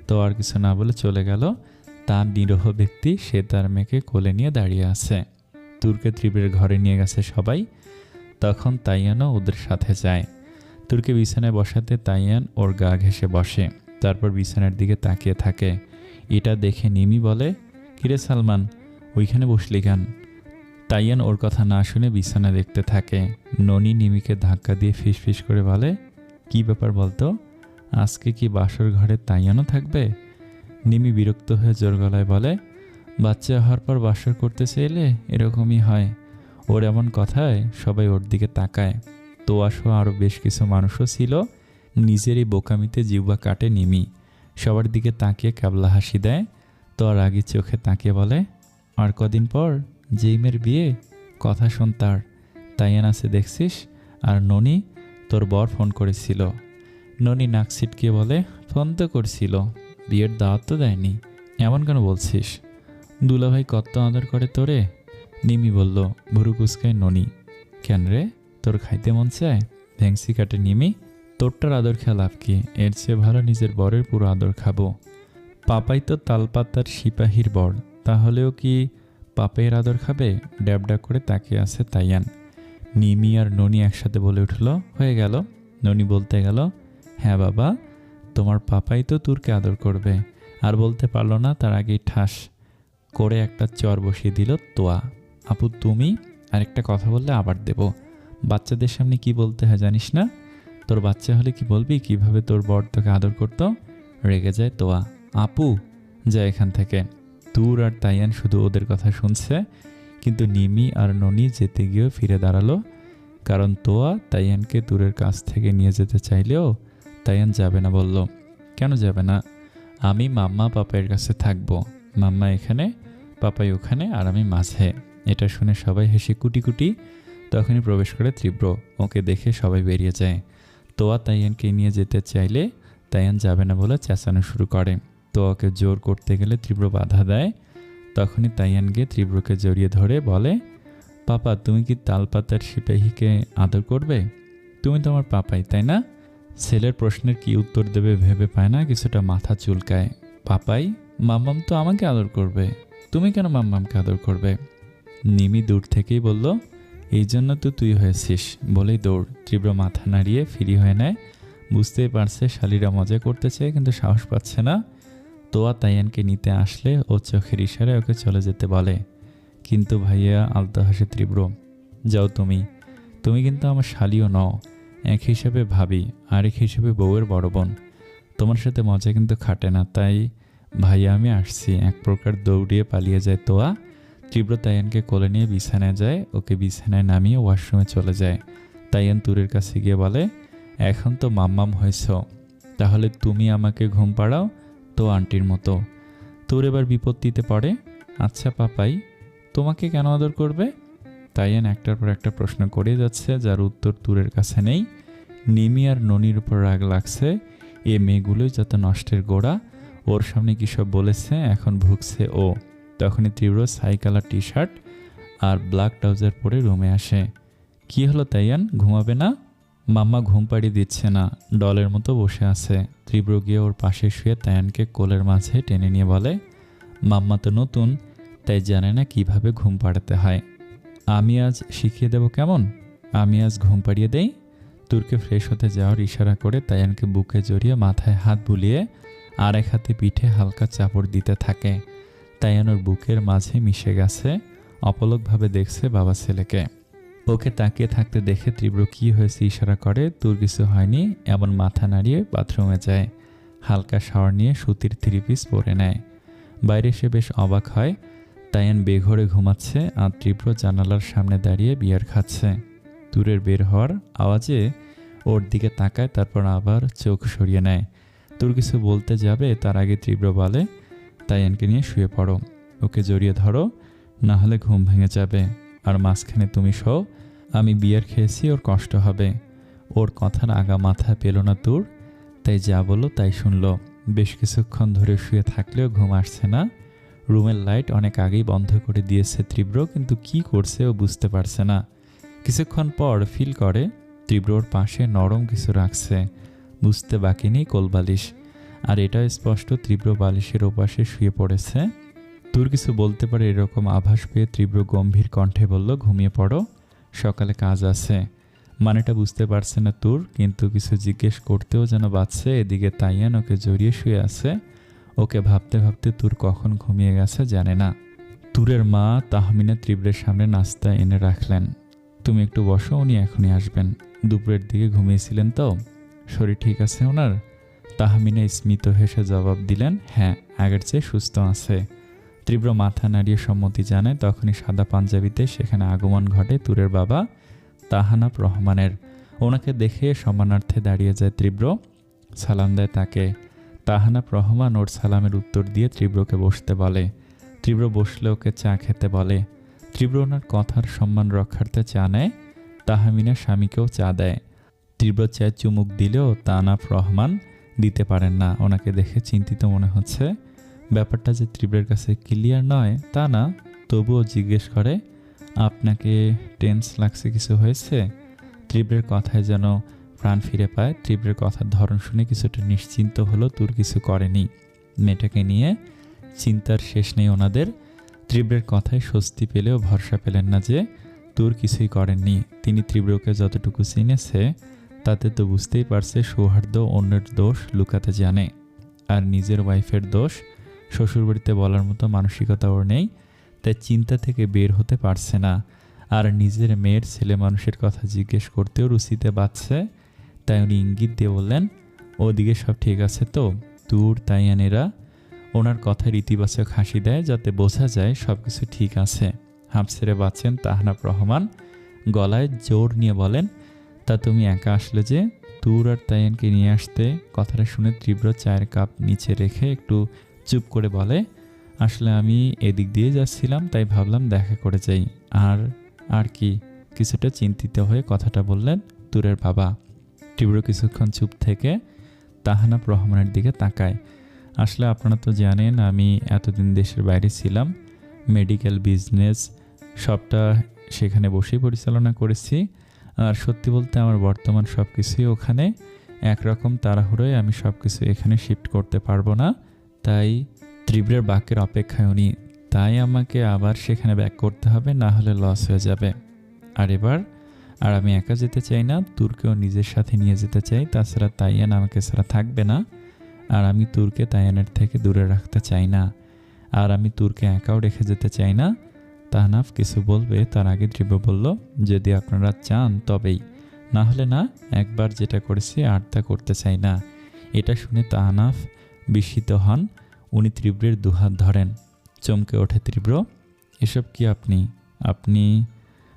তো আর কিছু না বলে চলে গেল। তার নিরহ ব্যক্তি, সে তার মেয়েকে কোলে নিয়ে দাঁড়িয়ে আছে। তুরকে ত্রিবের ঘরে নিয়ে গেছে সবাই। তখন তাইয়ানও ওদের সাথে যায়। তুরকে বিছানায় বসাতে তাইয়ান ওর গা ঘেঁষে বসে, তারপর বিছানার দিকে তাকিয়ে থাকে। এটা দেখে নিমি বলে, কিরে সালমান, ওইখানে বসলি কেন? তাইয়ান ওর কথা না শুনে বিছানা দেখতে থাকে। ননি নিমিকে ধাক্কা দিয়ে ফিসফিস করে বলে, কি ব্যাপার বলতো, আজকে কি বাসর ঘরে তাইয়ানও থাকবে? নিমি বিরক্ত হয়ে জোর গলায় বলে, বাচ্চা হওয়ার পর বাসর করতে চাইলে এরকমই হয়। ওর এমন কথায় সবাই ওর দিকে তাকায়। তোয়াসহ আরও বেশ কিছু মানুষও ছিল। নিজেরই বোকামিতে জিহ্বা কাটে নিমি। সবার দিকে তাকিয়ে ক্যাবলা হাসি দেয়। তো আর আগে চোখে তাকিয়ে বলে, আর কদিন পর জেইমের বিয়ে, কথা শোন তার। তাইয়ান আছে দেখছিস? আর ননি, তোর বর ফোন করেছিল। ননি নাক ছিটকে বলে, ফোন তো করছিল, বিয়ের দাওয়াত তো দেয়নি। এমন কেন বলছিস? দুলাভাই কত আদর করে তোরে। নিমি বলল, ভুরু কুচকায় ননি। কেন রে, তোর খাইতে মন চায়? ভ্যাংসি কাটে নিমি। তোরটার আদর খেয়া লাভ কি? এর চেয়ে ভালো নিজের বরের পুরো আদর খাবো। পাপাই তো তালপাতার সিপাহীর বর, তাহলেও কি পাপাইয়ের আদর খাবে? ড্যাবডা করে তাকিয়ে আছে তাইয়ান। নিমি আর ননি একসাথে বলে উঠল, হয়ে গেল। ননি বলতে গেল, হ্যাঁ বাবা, তোমার পাপাই তো তুরকে আদর করবে। আর বলতে পারলো না, তার আগেই ঠাস করে একটা চর বসিয়ে দিল তোয়া। আপু তুমি আরেকটা কথা বললে আবার দেব। বাচ্চাদের সামনে কি বলতে হয় জানিস না? তোর বাচ্চা হলে কি বলবি কিভাবে তোর বর তোকে আদর করতো? রেগে যায় তোয়া। আপু, যা এখান থেকে। তুর আর তাইয়ান শুধু ওদের কথা শুনছে, কিন্তু নিমি আর ননি যেতে গিয়েও ফিরে দাঁড়ালো। কারণ তোয়া তাইয়ানকে তুরের কাছ থেকে নিয়ে যেতে চাইলেও তাইয়ান যাবে না বলল। কেন যাবে না? আমি মাম্মা পাপাইয়ের কাছে থাকবো। মাম্মা এখানে, পাপাই ওখানে, আর আমি মাঝে। এটা শুনে সবাই হেসে কুটি কুটি। তখনই প্রবেশ করে তীব্র। ওকে দেখে সবাই বেরিয়ে যায়। তোয়া তাইয়ানকে নিয়ে যেতে চাইলে তাইয়ান যাবে না বলে চেঁচানো শুরু করে। তোয়াকে জোর করতে গেলে তীব্র বাধা দেয়। তখনই তাইয়ান গিয়ে তীব্রকে জড়িয়ে ধরে বলে, পাপা তুমি কি তালপাতার সিপাহীকে আদর করবে? তুমি তো আমার পাপাই, তাই না? ছেলের প্রশ্নের কি উত্তর দেবে ভেবে পায় না, কিছুটা মাথা চুলকায়। পাপাই? মাম্মাম তো আমাকে আদর করবে, তুমি কেন মাম্মামকে আদর করবে? নিমি দূর থেকেই বলল, এই জন্য তো তুই হয়েছিস বলেই দৌড়। তীব্র মাথা নাড়িয়ে ফ্রি হয়ে নেয়। বুঝতেই পারছে শালিরা মজা করতে চায়, কিন্তু সাহস পাচ্ছে না। তোয়া তাইয়ানকে নিতে আসলে ও চোখের ইশারায় ওকে চলে যেতে বলে। কিন্তু ভাইয়া আলতো হাসে তীব্র। যাও তুমি, তুমি কিন্তু আমার শালিও নও। এক হিসেবে ভাবি, আরেক হিসেবে বউয়ের বড় বোন। তোমার সাথে মজা কিন্তু খাটে না, তাই ভাইয়া আমি আসছি। এক প্রকার দৌড়িয়ে পালিয়ে যায় তোয়া। তীব্র তাইয়ানকে কোলে নিয়ে বিছানায় যায়। ওকে বিছানায় নামিয়ে ওয়াশরুমে চলে যায়। তাইয়ান তুরের কাছে গিয়ে বলে, এখন তো মাম্মাম হয়েছ, তাহলে তুমি আমাকে ঘুম পাড়াও তো আন্টির মতো। তোর এবার বিপত্তিতে পড়ে। আচ্ছা পাপাই, তোমাকে কেন আদর করবে? তাইয়ান একটার পর একটা প্রশ্ন করে যাচ্ছে, যার উত্তর তুরের কাছে নেই। নিমি আর ননির উপর রাগ লাগছে। এ মেয়েগুলোই যত নষ্টের গোড়া। ওর সামনে কী সব বলেছে, এখন ভুগছে ও। তখনই তীব্র সাইকালার টি শার্ট আর ব্ল্যাক ট্রাউজার পরে রুমে আসে। কি হলো তাইয়ান, ঘুমাবে না? মাম্মা ঘুম পাড়িয়ে দিচ্ছে না, ডলের মতো বসে আছে। তীব্র গিয়ে ওর পাশে শুয়ে তাইয়ানকে কোলের মাঝে টেনে নিয়ে বলে, মাম্মা তো নতুন, তাই জানে না কিভাবে ঘুম পাড়াতে হয়। আমি আজ শিখিয়ে দেব কেমন? আমি আজ ঘুম পাড়িয়ে দেই। তুরকে ফ্রেশ হতে যাওয়ার ইশারা করে তাইয়ানকে বুকে জড়িয়ে মাথায় হাত বুলিয়ে আর এক হাতে পিঠে হালকা চাপড় দিতে থাকে। তাইয়ান ওর বুকের মাঝে মিশে গেছে, অপলকভাবে দেখছে বাবা ছেলেকে। ওকে তাকিয়ে থাকতে দেখে তীব্র কি হয়েছে ইশারা করে। তোর কিছু হয়নি এমন মাথা নাড়িয়ে বাথরুমে যায়। হালকা শাওয়ার নিয়ে সুতির 3 পিস পরে নেয়। বাইরে সে বেশ অবাক হয়। তাইয়ান বেঘরে ঘুমাচ্ছে আর তীব্র জানালার সামনে দাঁড়িয়ে বিয়ার খাচ্ছে। তুরের বের হওয়ার আওয়াজে ওর দিকে তাকায়, তারপর আবার চোখ সরিয়ে নেয়। তোর কিছু বলতে যাবে তার আগে তীব্র বলে, তাইয়ানকে নিয়ে শুয়ে পড়ো, ওকে জড়িয়ে ধরো, না হলে ঘুম ভেঙে যাবে। আর মাঝখানে তুমি শো, আমি বিয়ার খেয়েছি, ওর কষ্ট হবে। ওর কথার আগা মাথা পেল না তোর, তাই যা বললো তাই শুনলো। বেশ কিছুক্ষণ ধরে শুয়ে থাকলেও ঘুম আসছে না। রুমের লাইট অনেক আগেই বন্ধ করে দিয়েছে তীব্র, কিন্তু কি করছে ও বুঝতে পারছে না। কিছুক্ষণ পর ফিল করে তীব্রর পাশে নরম কিছু রাখছে, বুঝতে বাকি নেই কোলবালিশ। আর এটাও স্পষ্ট তীব্র বালিশের ওপাশে শুয়ে পড়েছে। তুর কিছু বলতে পারে এরকম আভাস পেয়ে তীব্র গম্ভীর কণ্ঠে বলল, ঘুমিয়ে পড়ো, সকালে কাজ আছে। মানেটা বুঝতে পারছে না তুর, কিন্তু কিছু জিজ্ঞেস করতেও যেন বাঁচছে। এদিকে তাইয়ান ওকে জড়িয়ে শুয়ে আছে। ওকে ভাবতে ভাবতে তুর কখন ঘুমিয়ে গেছে জানে না। তুরের মা তাহমিনা তীব্রের সামনে নাস্তা এনে রাখলেন। তুমি একটু বসো, উনি এখনই আসবেন। দুপুরের দিকে ঘুমিয়েছিলেন তো? শরীর ঠিক আছে ওনার? তাহমিনা স্মিত হেসে জবাব দিলেন, হ্যাঁ, আগের চেয়ে সুস্থ আছে। তীব্র মাথা নাড়িয়ে সম্মতি জানায়। তখনই সাদা পাঞ্জাবিতে সেখানে আগমন ঘটে তুরের বাবা তাহানাফ রহমানের। ওনাকে দেখে সম্মানার্থে দাঁড়িয়ে যায় তীব্র, সালাম দেয় তাকে। তাহানাফ রহমান ওর সালামের উত্তর দিয়ে তীব্রকে বসতে বলে। তীব্র বসলে ওকে চা খেতে বলে। তীব্র ওনার কথার সম্মান রক্ষার্থে চা নেয়। তাহমিনা স্বামীকেও চা দেয়। তীব্র চায় চুমুক দিলেও তাহনাফ রহমান দিতে পারেন না। ওনাকে দেখে চিন্তিত মনে হচ্ছে। ব্যাপারটা যে তীব্রের কাছে ক্লিয়ার নয় তা না, তবুও জিজ্ঞেস করে, আপনাকে টেন্স লাগছে, কিছু হয়েছে? তীব্রের কথায় যেন প্রাণ ফিরে পায়। তীব্রের কথার ধরন শুনে কিছুটা নিশ্চিন্ত হলো তুর কিছু করেনি। মেয়েটাকে নিয়ে চিন্তার শেষ নেই ওনাদের। তীব্রের কথায় স্বস্তি পেলেও ভরসা পেলেন না যে তুর কিছুই করেননি। তিনি তীব্রকে যতটুকু চিনেছে তাতে তো বুঝতেই পারছে সৌহার্দ্য অন্যের দোষ লুকাতে জানে, আর নিজের ওয়াইফের দোষ শ্বশুরবাড়িতে বলার মতো মানসিকতা ওর নেই। তাই চিন্তা থেকে বের হতে পারছে না। আর নিজের মেয়ের ছেলে মানুষের কথা জিজ্ঞেস করতেও রুচিতে বাঁচছে। তাই উনি ইঙ্গিত দিয়ে বললেন, ওদিকে সব ঠিক আছে তো? তুর তাইয়ানেরা ওনার কথার ইতিবাচক হাসি দেয়, যাতে বোঝা যায় সব কিছু ঠিক আছে। হাঁপ ছেড়ে বাঁচেন তাহনাফ রহমান গলায় জোর নিয়ে বলেন, তা তুমি একা আসলে যে? তুর আর তাইয়ানকে নিয়ে আসতে। কথাটা শুনে তীব্র চায়ের কাপ নিচে রেখে একটু চুপ করে বলে, আসলে আমি এদিক দিয়ে যাচ্ছিলাম, তাই ভাবলাম দেখা করে যাই। আর কি? কিছুটা চিন্তিত হয়ে কথাটা বললেন তুরের বাবা। তীব্র কিছুক্ষণ চুপ থেকে তাহনাফ রহমানের দিকে তাকায়। আসলে আপনারা তো জানেন আমি এতদিন দেশের বাইরে ছিলাম, মেডিকেল বিজনেস সবটা সেখানে বসেই পরিচালনা করেছি। আর সত্যি বলতে আমার বর্তমান সব কিছুই ওখানে। একরকম তাড়াহুড়োয় আমি সব কিছু এখানে শিফট করতে পারবো না। তাই তীব্রের বাক্যের অপেক্ষায় উনি, তাই আমাকে আবার সেখানে ব্যাক করতে হবে, না হলে লস হয়ে যাবে। আর আমি একা যেতে চাই না, তুরকেও নিজের সাথে নিয়ে যেতে চাই। তাছাড়া তাইয়ান আমাকে ছাড়া থাকবে না, আর আমি তুরকে তাইয়ানের থেকে দূরে রাখতে চাই না। আর আমি তুরকে একাও রেখে যেতে চাই না। তাহনাফ কিছু বলবে তার আগে তীব্র বলল, যদি আপনারা চান তবেই, না হলে না। একবার যেটা করেছি আর তা করতে চাই না। এটা শুনে তাহনাফ বিস্মিত হন। উনি তীব্রের দুহাত ধরেন। চমকে ওঠে তীব্র, এসব কি আপনি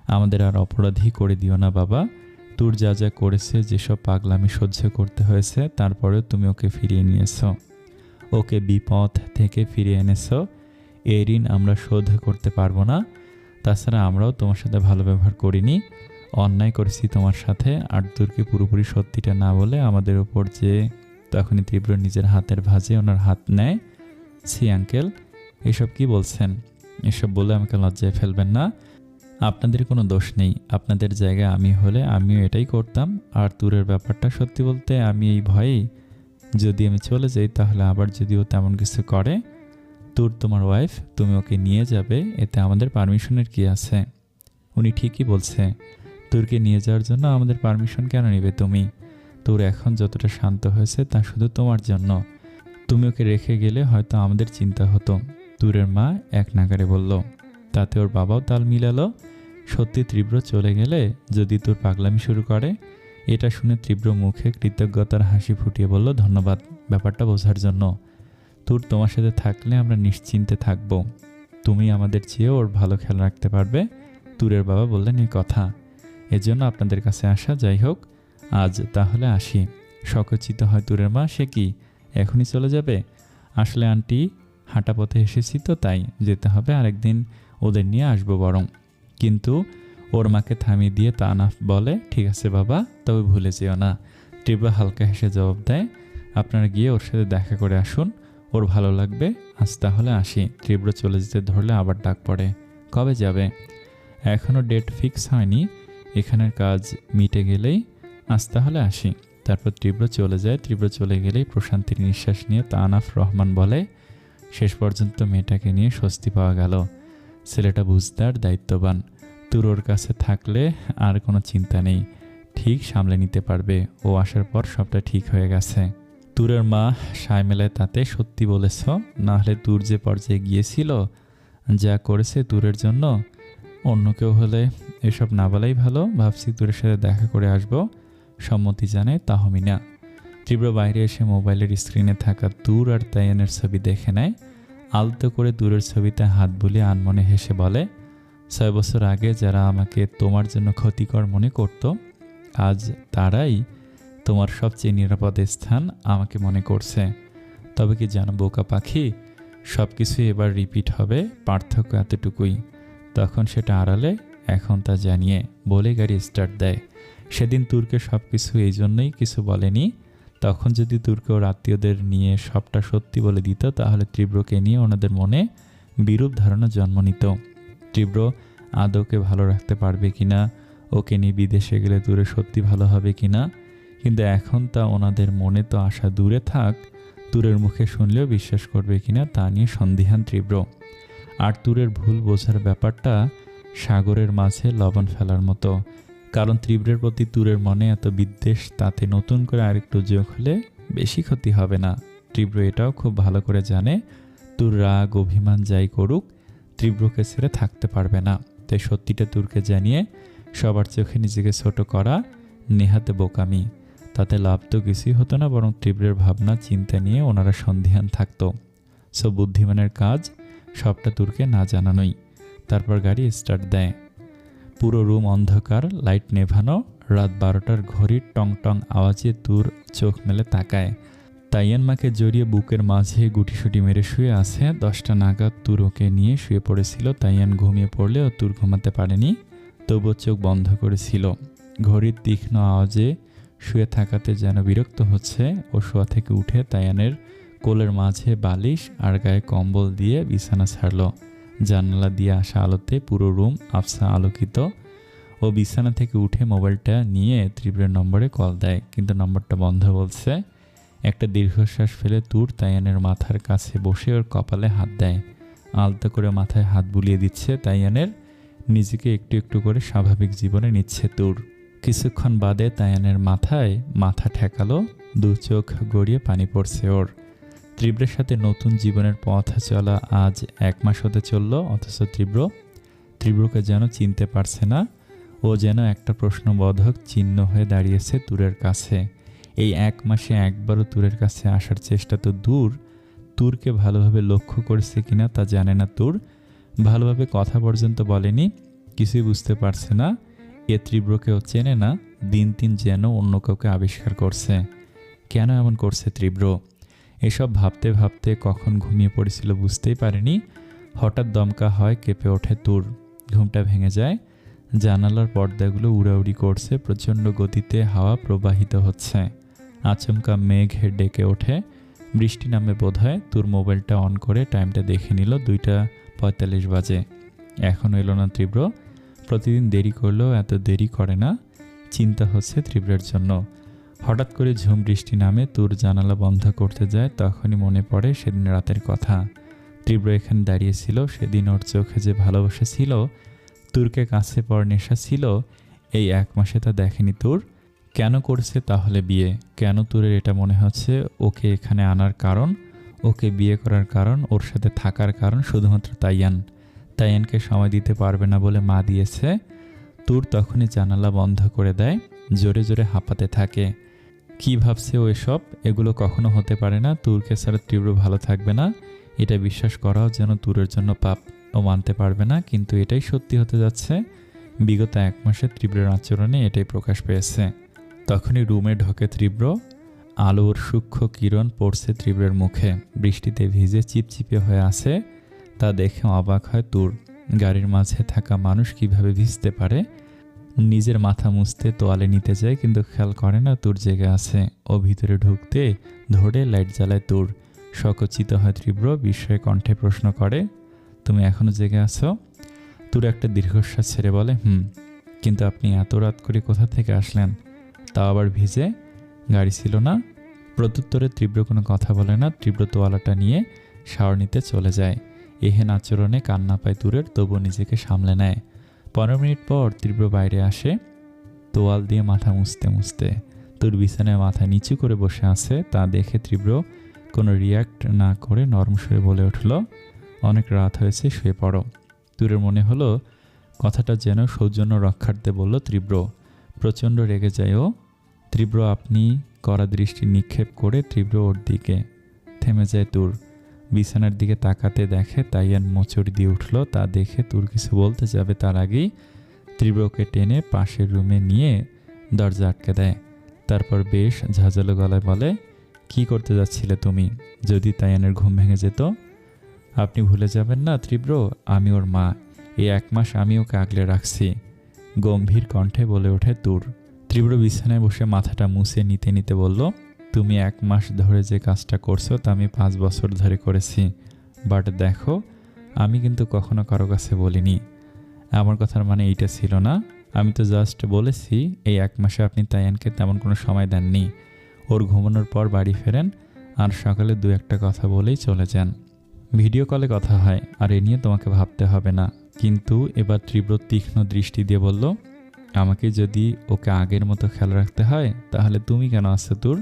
আমাদের আর অপরাধী করে দিও না বাবা। তুর যা যা করেছে, যেসব পাগলামি সহ্য করতে হয়েছে, তারপরেও তুমি ওকে ফিরিয়ে নিয়েছ, ওকে বিপদ থেকে ফিরিয়ে এনেছ। এই ঋণ আমরা শোধ করতে পারবো না। তাছাড়া আমরাও তোমার সাথে ভালো ব্যবহার করিনি, অন্যায় করেছি তোমার সাথে। আর তুরকে পুরোপুরি সত্যিটা না বলে আমাদের ওপর যে। তখনই তীব্র নিজের হাতের ভাঁজে ওনার হাত নেয়। ছি আঙ্কেল, এসব কি বলছেন? এসব বলে আমাকে লজ্জায় ফেলবেন না। আপনাদের কোনো দোষ নেই। আপনাদের জায়গায় আমি হলে আমিও এটাই করতাম। আর তুরের ব্যাপারটা সত্যি বলতে আমি এই ভয়েই, যদি আমি চলে যাই তাহলে আবার যদি ও তেমন কিছু করে। তুর তোমার ওয়াইফ, তুমি ওকে নিয়ে যাবে, এতে আমাদের পারমিশনের কি আছে? উনি ঠিকই বলছে, তুরকে নিয়ে যাওয়ার জন্য আমাদের পারমিশন কেন নেবে তুমি? তোর এখন যতটা শান্ত হয়েছে তা শুধু তোমার জন্য। তুমি ওকে রেখে গেলে হয়তো আমাদের চিন্তা হতো। তুরের মা এক নাগারে বলল। তাতে ওর বাবাও তাল মিলালো। সত্যি তীব্র চলে গেলে যদি তোর পাগলামি শুরু করে। এটা শুনে তীব্র মুখে কৃতজ্ঞতার হাসি ফুটিয়ে বলল, ধন্যবাদ ব্যাপারটা বোঝার জন্য। তুর তোমার সাথে থাকলে আমরা নিশ্চিন্তে থাকব। তুমি আমাদের চেয়েও ওর ভালো খেয়াল রাখতে পারবে। তুরের বাবা বললেন এই কথা, এজন্য আপনাদের কাছে আসা। যাই হোক, আজ তাহলে আসি। সকচিত হয় তুরের মা, সে কি এখনই চলে যাবে? আসলে আন্টি, হাঁটা পথে এসেছি তো, তাই যেতে হবে, আরেকদিন ওদের নিয়ে আসবো বরং। কিন্তু ওর মাকে থামিয়ে দিয়ে তাহনাফ বলে, ঠিক আছে বাবা, তবে ভুলে যেও না। তীব্র হালকা হেসে জবাব দেয়, আপনারা গিয়ে ওর সাথে দেখা করে আসুন, ওর ভালো লাগবে। আজ তাহলে আসি। তীব্র চলে যেতে ধরলে আবার ডাক পড়ে, কবে যাবে? এখনও ডেট ফিক্স হয়নি, এখানের কাজ মিটে গেলেই আজ তাহলে আসি। তারপর তীব্র চলে যায়। তীব্র চলে গেলেই প্রশান্তির নিঃশ্বাস নিয়ে তানাফ রহমান বলে, শেষ পর্যন্ত মেয়েটাকে নিয়ে স্বস্তি পাওয়া গেল। ছেলেটা বুঝদার, দায়িত্ববান। তুর ওর কাছে থাকলে আর কোনো চিন্তা নেই, ঠিক সামলে নিতে পারবে। ও আসার পর সবটা ঠিক হয়ে গেছে। তুরের মা সায় মেলায় তাতে সত্যি বলেছ, না হলে তুর যে পর্যায়ে গিয়েছিল, যা করেছে তুরের জন্য, অন্য কেউ হলে এসব না বলাই ভালো। ভাবছি তুরের সাথে দেখা করে আসব। সম্মতি জানায় তাহমিনা। তীব্র বাইরে এসে মোবাইলের স্ক্রিনে থাকা তুর আর তাইয়ানের ছবি দেখে নেয়। আলতো করে তুরের ছবিতে হাত বুলিয়ে আনমনে হেসে বলে, 6 বছর আগে যারা আমাকে তোমার জন্য ক্ষতিকর মনে করত, আজ তারাই তোমার সবচেয়ে নিরাপদ স্থান আমাকে মনে করছে। তবে কি জানো বোকা পাখি, সব কিছুই এবার রিপিট হবে, পার্থক্য এতটুকুই। তখন সেটা আড়ালে, এখন তা জানিয়ে বলে গাড়ি স্টার্ট দেয়। সেদিন তুর্কে সব কিছু এই জন্যই কিছু বলেনি। তখন যদি তুর্কে ওর আত্মীয়দের নিয়ে সবটা সত্যি বলে দিত, তাহলে তীব্রকে নিয়ে ওনাদের মনে বিরূপ ধারণা জন্ম নিত। তীব্র আদৌকে ভালো রাখতে পারবে কিনা, ওকে নিয়ে বিদেশে গেলে দূরে সত্যি ভালো হবে কিনা, কিন্তু এখন তা ওনাদের মনে তো আশা দূরে থাক, তুরের মুখে শুনলেও বিশ্বাস করবে কিনা তা নিয়ে সন্দিহান তীব্র। আর তুরের ভুল বোঝার ব্যাপারটা সাগরের মাঝে লবণ ফেলার মতো। কারণ তীব্রের প্রতি তুরের মনে এত বিদ্বেষ, তাতে নতুন করে আরেকটু যোগ হলে বেশি ক্ষতি হবে না। তীব্র এটাও খুব ভালো করে জানে, তুর রাগ অভিমান যাই করুক, তীব্রকে ছেড়ে থাকতে পারবে না। তাই সত্যিটা তুরকে জানিয়ে সবার চোখে নিজেকে ছোট করা নেহাতে বোকামি। তাতে লাভ তো কিছুই হতো না, বরং তীব্রের ভাবনা চিন্তা নিয়ে ওনারা সন্দিহান থাকতো। বুদ্ধিমানের কাজ সবটা তুরকে না জানানোই। তারপর গাড়ি স্টার্ট দেয়। পুরো রুম অন্ধকার, লাইট নেভানো। রাত 12টার ঘড়ির টং টং আওয়াজে তুর চোখ মেলে তাকায়। তাইয়ান মাকে জড়িয়ে বুকের মাঝে গুটিসুটি মেরে শুয়ে আছে। 10টা নাগাদ তুর ওকে নিয়ে শুয়ে পড়েছিল। তাইয়ান ঘুমিয়ে পড়লেও তুর ঘুমাতে পারেনি, তবুও চোখ বন্ধ করেছিল। ঘড়ির তীক্ষ্ণ আওয়াজে শুয়ে থাকাতে যেন বিরক্ত হচ্ছে। ও শোয়া থেকে উঠে তাইয়ানের কোলের মাঝে বালিশ আর গায়ে কম্বল দিয়ে বিছানা ছাড়ল। জানালা দিয়ে আসা আলোতে পুরো রুম আবছা আলোকিত। ও বিছানা থেকে উঠে মোবাইলটা নিয়ে তীব্রের নম্বরে কল দেয়, কিন্তু নম্বরটা বন্ধ বলছে। একটা দীর্ঘশ্বাস ফেলে তুর তাইয়ানের মাথার কাছে বসে ওর কপালে হাত দেয়। আলতো করে মাথায় হাত বুলিয়ে দিচ্ছে তাইয়ানের। নিজেকে একটু একটু করে স্বাভাবিক জীবনে নিচ্ছে তুর। কিছুক্ষণ বাদে তাইয়ানের মাথায় মাথা ঠেকালো। 2 চোখ গড়িয়ে পানি পড়ছে ওর। তীব্রের সাথে নতুন জীবনের পথ চলা আজ 1 মাস হতে চলল, অথচ তীব্রকে যেন চিনতে পারছে না। ও যেন একটা প্রশ্নবোধক চিহ্ন হয়ে দাঁড়িয়েছে তুরের কাছে। এই 1 মাসে একবারও তুরের কাছে আসার চেষ্টা তো দূর, তুরকে ভালোভাবে লক্ষ্য করেছে কিনা তা জানে না তুর। ভালোভাবে কথা পর্যন্ত বলেনি। কিছুই বুঝতে পারছে না। এ তীব্রকেও চেনে না। দিন দিন যেন অন্য কাউকে আবিষ্কার করছে। কেন এমন করছে তীব্র? এসব ভাবতে ভাবতে কখন ঘুমিয়ে পড়েছিল বুঝতেই পারেনি। হঠাৎ দমকা হয়, কেঁপে ওঠে তুর। ঘুমটা ভেঙে যায়। জানালার পর্দাগুলো উড়াউড়ি করছে। প্রচণ্ড গতিতে হাওয়া প্রবাহিত হচ্ছে। আচমকা মেঘ ডেকে ওঠে। বৃষ্টি নামে বোধহয়। তুর মোবাইলটা অন করে টাইমটা দেখে নিল। 2:45 বাজে। এখনও এলো না তীব্র। প্রতিদিন দেরি করলেও এত দেরি করে না। চিন্তা হচ্ছে তীব্রের জন্য। হঠাৎ করে ঝুম বৃষ্টি নামে। তুর জানালা বন্ধ করতে যায়। তখনই মনে পড়ে সেদিন রাতের কথা। তীব্র এখানে দাঁড়িয়েছিল। সেদিন ওর চোখে যে ভালোবাসা ছিল, তুরকে কাছে পর নেশা ছিল, এই 1 মাসে তা দেখেনি তুর। কেন করছে তাহলে বিয়ে? কেন তুরের এটা মনে হচ্ছে ওকে এখানে আনার কারণ, ওকে বিয়ে করার কারণ, ওর সাথে থাকার কারণ শুধুমাত্র তাইয়ানকে সময় দিতে পারবে না বলে মা দিয়েছে। তুর তখনই জানালা বন্ধ করে দেয়। জোরে জোরে হাঁপাতে থাকে। কি ভাবছে ও এসব? এগুলো কখনো হতে পারে না। তুরকে ছাড়া তীব্র ভালো থাকবে না, এটা বিশ্বাস করাও যেন তুরের জন্য পাপ। ও মানতে পারবে না, কিন্তু এটাই সত্যি হতে যাচ্ছে। বিগত 1 মাসে তীব্রের আচরণে এটাই প্রকাশ পেয়েছে। তখনই রুমে ঢোকে তীব্র। আলোর সূক্ষ্ম কিরণ পড়ছে তীব্রের মুখে। বৃষ্টিতে ভিজে চিপচিপে হয়ে আছে। তা দেখে অবাক হয় তুর। গাড়ির মাঝে থাকা মানুষ কিভাবে ভিজতে পারে। নিজের মাথা মুছতে তোয়ালে নিতে যায়, কিন্তু খেয়াল করে না তুর জেগে আছে। ও ভিতরে ঢুকতে ধরে লাইট জ্বালায় তুর। সকচিত হয় তীব্র। বিস্ময়ে কণ্ঠে প্রশ্ন করে, তুমি এখনো জেগে আছো? তুর একটা দীর্ঘশ্বাস ছেড়ে বলে, কিন্তু আপনি এত রাত করে কোথা থেকে আসলেন? তাও আবার ভিজে, গাড়ি ছিল না। প্রত্যুত্তরে তীব্র কোনো কথা বলে না। তীব্র তোয়ালাটা নিয়ে শাওয়ার নিতে চলে যায়। এহেন আচরণে কান্না পায় তুরের, তবুও নিজেকে সামলে নেয়। 15 মিনিট পর তীব্র বাইরে আসে তোয়াল দিয়ে মাথা মুছতে মুছতে। তুর বিছানায় মাথা নিচু করে বসে আছে। তা দেখে তীব্র কোনো রিয়াক্ট না করে নরম সুরে বলে উঠল, অনেক রাত হয়েছে, শুয়ে পড়ো। তুরের মনে হলো কথাটা যেন সৌজন্য রক্ষার্থে বলল তীব্র। প্রচণ্ড রেগে যায় ও। তীব্র আপনি কড়া দৃষ্টি নিক্ষেপ করে তীব্র ওর দিকে। থেমে যায় তুর। বিছানার দিকে তাকাতে দেখে তাইয়ান মোচড় দিয়ে উঠল। তা দেখে তুর কিছু বলতে যাবে তার আগেই তীব্রকে টেনে পাশের রুমে নিয়ে দরজা আটকে দেয়। তারপর বেশ ঝাঁঝালো গলায় বলে, কি করতে যাচ্ছিলে তুমি? যদি তাইয়ানের ঘুম ভেঙে যেত? আপনি ভুলে যাবেন না তীব্র, আমি ওর মা। এই 1 মাস আমি ওকে আগলে রাখছি, গম্ভীর কণ্ঠে বলে ওঠে তুর। তীব্র বিছানায় বসে মাথাটা মুছে নিতে নিতে বলল, তুমি 1 মাস ধরে যে কাজটা করছো তা আমি 5 বছর ধরে করেছি। বাট দেখো, আমি কিন্তু কখনো কারো কাছে বলিনি। আমার কথার মানে এইটা ছিল না। আমি তো জাস্ট বলেছি এই 1 মাসে আপনি তাইয়ানকে তেমন কোনো সময় দেননি। ওর ঘুমানোর পর বাড়ি ফেরেন আর সকালে 2-1টা কথা বলেই চলে যান। ভিডিও কলে কথা হয়, আর এ নিয়ে তোমাকে ভাবতে হবে না। কিন্তু এবার তীব্র তীক্ষ্ণ দৃষ্টি দিয়ে বলল, আমাকে যদি ওকে আগের মতো খেয়াল রাখতে হয় তাহলে তুমি কেন আছো তুর?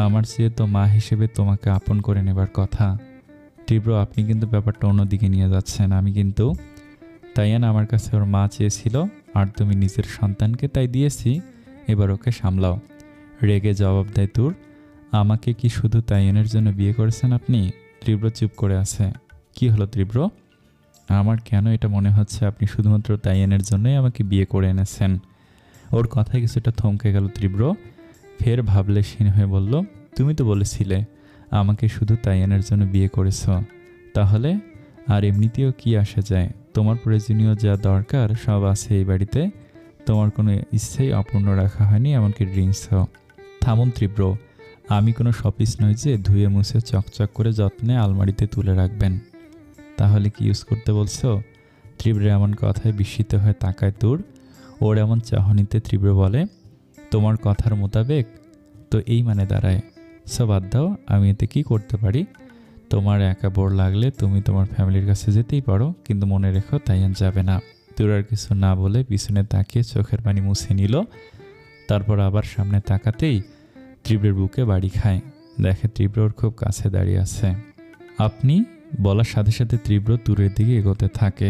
আমার চেয়ে তো মা হিসেবে তোমাকে আপন করে নেবার কথা। তীব্র আপনি কিন্তু ব্যাপারটা অন্যদিকে নিয়ে যাচ্ছেন। আমি কিন্তু তাইয়ান আমার কাছে ওর মা চেয়েছিল, আর তুমি নিজের সন্তানকে তাই দিয়েছি। এবার ওকে সামলাও। রেগে জবাব দেয় তুর, আমাকে কি শুধু তাইয়ানের জন্য বিয়ে করেছেন আপনি? তীব্র চুপ করে আছে। কি হলো তীব্র? আমার কেন এটা মনে হচ্ছে আপনি শুধুমাত্র তাইয়ানের জন্যই আমাকে বিয়ে করে এনেছেন। ওর কথায় কিছুটা থমকে গেল তীব্র। ফের ভাবলেশীন হয়ে বলল, তুমি তো বলেছিলে আমাকে শুধু তাইয়ানের জন্য বিয়ে করেছ। তাহলে আর এমনিতেও কি আসা যায়? তোমার প্রয়োজনীয় যা দরকার সব আছে এই বাড়িতে। তোমার কোনো ইচ্ছেই অপূর্ণ রাখা হয়নি, এমনকি ড্রিঙ্কসও। থামুন তীব্র, আমি কোনো শপিস নই যে ধুয়ে মুছে চকচক করে যত্নে আলমারিতে তুলে রাখবেন। তাহলে কি ইউজ করতে বলছো? তীব্র এমন কথায় বিস্মিত হয়ে তাকায় তুর। ওর এমন চাহনিতে তীব্র বলে, তোমার কথার মোতাবেক তো এই মানে দাঁড়ায়। সব বাদ দাও, আমি এতে কি করতে পারি? তোমার একা বোর লাগলে তুমি তোমার ফ্যামিলির কাছে যেতেই পারো, কিন্তু মনে রেখো তাইয়ান যাবে না। তুর আর কিছু না বলে পিছনে তাকিয়ে চোখের পানি মুছে নিল। তারপর আবার সামনে তাকাতেই তীব্রের বুকে বাড়ি খায়। দেখে তীব্র ওর খুব কাছে দাঁড়িয়ে আছে। আপনি বলার সাথে সাথে তীব্র তুরের দিকে এগোতে থাকে।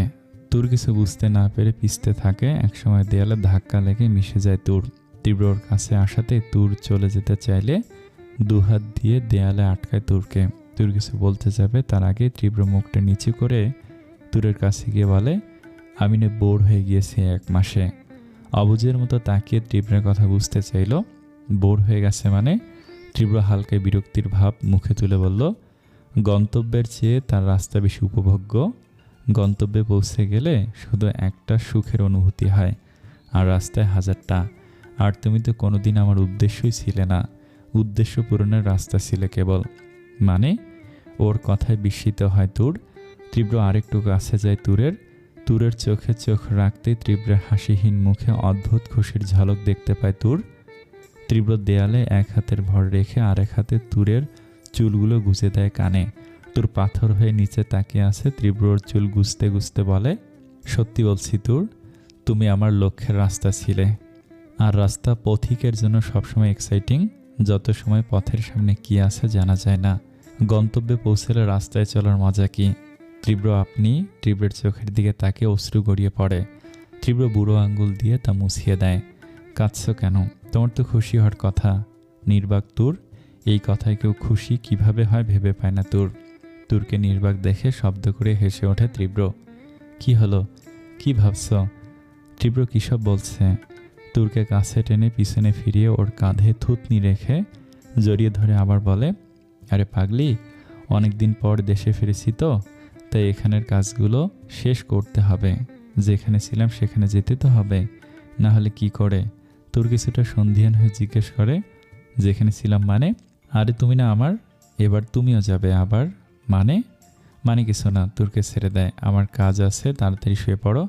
তুর কিছু বুঝতে না পেরে পিছতে থাকে। একসময় দেয়ালে ধাক্কা লেগে মিশে যায় তুর। তীব্র ওর কাছে আসাতে তুর চলে যেতে চাইলে 2 হাত দিয়ে দেয়ালে আটকায় তুরকে। তুর কিছু বলতে যাবে তার আগে তীব্র মুখটা নিচু করে তুরের কাছে গিয়ে বলে, আমি না বোর হয়ে গিয়েছি 1 মাসে। অবুঝের মতো তাকিয়ে তীব্রের কথা বুঝতে চাইল। বোর হয়ে গেছে মানে? তীব্র হালকা বিরক্তির ভাব মুখে তুলে বলল, গন্তব্যের চেয়ে তার রাস্তা বেশি উপভোগ্য। গন্তব্যে পৌঁছে গেলে শুধু একটা সুখের অনুভূতি হয়, আর রাস্তায় 1000টা। আর তুমি তো কোনোদিন আমার উদ্দেশ্যই ছিলে না। উদ্দেশ্য পূরণের রাস্তা ছিলে কেবল। মানে? ওর কথায় বিস্মিত হয় তুর। তীব্র আরেকটু কাছে যায় তুরের। তুরের চোখে চোখ রাখতেই তীব্রের হাসিহীন মুখে অদ্ভুত খুশির ঝলক দেখতে পায় তুর। তীব্র দেয়ালে 1 হাতের ভর রেখে আরেক হাতে তুরের চুলগুলো গুজে দেয় কানে। তুর পাথর হয়ে নিচে তাকিয়ে আছে। তীব্রর চুল গুজতে গুজতে বলে, সত্যি বলছি তুর, তুমি আমার লক্ষ্যের রাস্তা ছিলে। আর রাস্তা পথিকের জন্য সবসময় এক্সাইটিং। যত সময় পথের সামনে কি আছে জানা যায় না। গন্তব্যে পৌঁছলে রাস্তায় চলার মজা কি? তীব্র আপনি তীব্রের চোখের দিকে তাকে অশ্রু গড়িয়ে পড়ে। তীব্র বুড়ো আঙ্গুল দিয়ে তা মুছিয়ে দেয়। কাঁদছো কেন? তোমার তো খুশি হওয়ার কথা। নির্বাক তুর, এই কথায় কেউ খুশি কিভাবে হয় ভেবে পায় না তুর। তুরকে নির্বাক দেখে শব্দ করে হেসে ওঠে তীব্র। কি হলো? কি ভাবছ? তীব্র কিসব বলছে? তুরকে কাছে টেনে পিছনে ফিরিয়ে ওর কাঁধে থুতনি রেখে জড়িয়ে ধরে আবার বলে, আরে পাগলি, অনেকদিন পর দেশে ফিরেছি তো, তাই এখানের কাজগুলো শেষ করতে হবে। যেখানে ছিলাম সেখানে যেতে তো হবে, না হলে কি করে? তোর কিছুটা সন্ধিহান হয়ে জিজ্ঞেস করে, যেখানে ছিলাম মানে? আরে তুমি না আমার, এবার তুমিও যাবে আবার? মানে কিছু না। তুরকে ছেড়ে দেয়। আমার কাজ আছে, তাড়াতাড়ি শুয়ে পড়ো।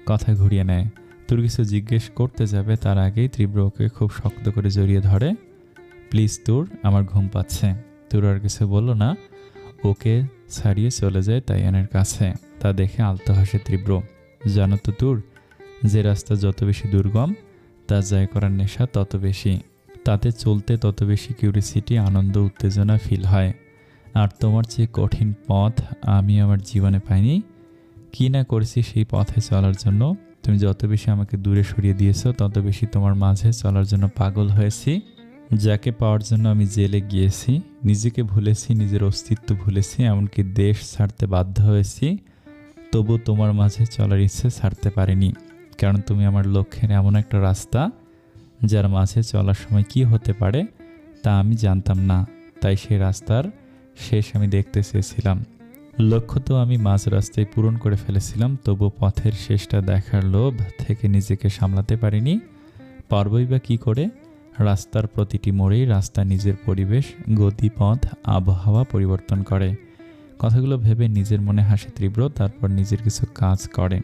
কথা ঘুরিয়ে নেয়। তুর কিছু জিজ্ঞেস করতে যাবে তার আগেই তীব্র ওকে খুব শক্ত করে জড়িয়ে ধরে। প্লিজ তুর, আমার ঘুম পাচ্ছে। তুর আর কিছু বলল না, ওকে ছাড়িয়ে চলে যায় তাইয়ানের কাছে। তা দেখে আলতো হাসে তীব্র। জানো তো তুর, যে রাস্তা যত বেশি দুর্গম তা জয় করার নেশা তত বেশি। তাতে চলতে তত বেশি কিউরিসিটি, আনন্দ, উত্তেজনা ফিল হয়। আর তোমার চেয়ে কঠিন পথ আমি আমার জীবনে পাইনি। কি না করেছি সেই পথে চলার জন্য। তুমি যত বেশি আমাকে দূরে সরিয়ে দিয়েছো তত বেশি তোমার মাঝে চলার জন্য পাগল হয়েছি। যাকে পাওয়ার জন্য আমি জেলে গিয়েছি, নিজেকে ভুলেছি, নিজের অস্তিত্ব ভুলেছি, এমনকি দেশ ছাড়তে বাধ্য হয়েছি, তবু তোমার মাঝে চলার ইচ্ছে ছাড়তে পারিনি। কারণ তুমি আমার লক্ষ্যের এমন একটা রাস্তা যার মাঝে চলার সময় কি হতে পারে তা আমি জানতাম না। তাই সেই রাস্তার শেষ আমি দেখতে চেয়েছিলাম। লক্ষ্য তো আমি মাঝ রাস্তায় পূরণ করে ফেলেছিলাম, তবু পথের শেষটা দেখার লোভ থেকে নিজেকে সামলাতে পারিনি। পারবই বা কী করে? রাস্তার প্রতিটি মোড়েই রাস্তা নিজের পরিবেশ, গতিপথ, আবহাওয়া পরিবর্তন করে। কথাগুলো ভেবে নিজের মনে হাসে তীব্র। তারপর নিজের কিছু কাজ করে।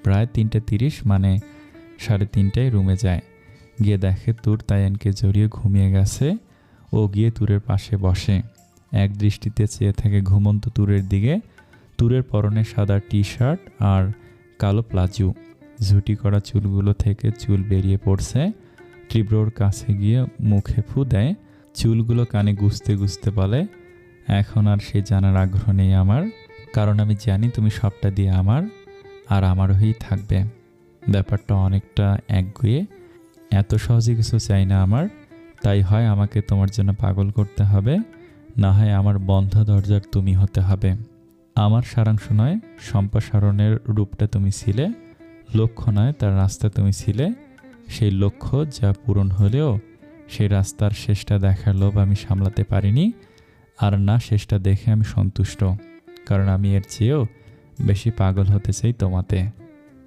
প্রায় 3:30 মানে 3:30টায় রুমে যায়। গিয়ে দেখে তুর তাইয়ানকে জড়িয়ে ঘুমিয়ে গেছে। ও গিয়ে তুরের পাশে বসে, এক দৃষ্টিতে চেয়ে থাকে ঘুমন্ত তুরের দিকে। তুরের পরনে সাদা টি শার্ট আর কালো প্লাজো, ঝুটি করা চুলগুলো থেকে চুল বেরিয়ে পড়ছে। তীব্রর কাছে গিয়ে মুখে ফু দেয়, চুলগুলো কানে গুজতে গুজতে বলে, এখন আর সে জানার আগ্রহ নেই আমার, কারণ আমি জানি তুমি সবটা দিয়ে আমার আর আমার হয়েই থাকবে। ব্যাপারটা অনেকটা একগুঁয়ে, এত সহজে কিছু চাই না আমার। তাই হয় আমাকে তোমার জন্য পাগল করতে হবে, না হয় আমার বন্ধ দরজার তুমি হতে হবে। আমার সারাংশ নয়, সম্প্রসারণের রূপটা তুমি ছিলে, লক্ষ্য নয় তার রাস্তা তুমি ছিলে। সেই লক্ষ্য যা পূরণ হলেও সেই রাস্তার শেষটা দেখার লোভ আমি সামলাতে পারিনি। আর না শেষটা দেখে আমি সন্তুষ্ট, কারণ আমি এর চেয়েও বেশি পাগল হতে চাই তোমাতে।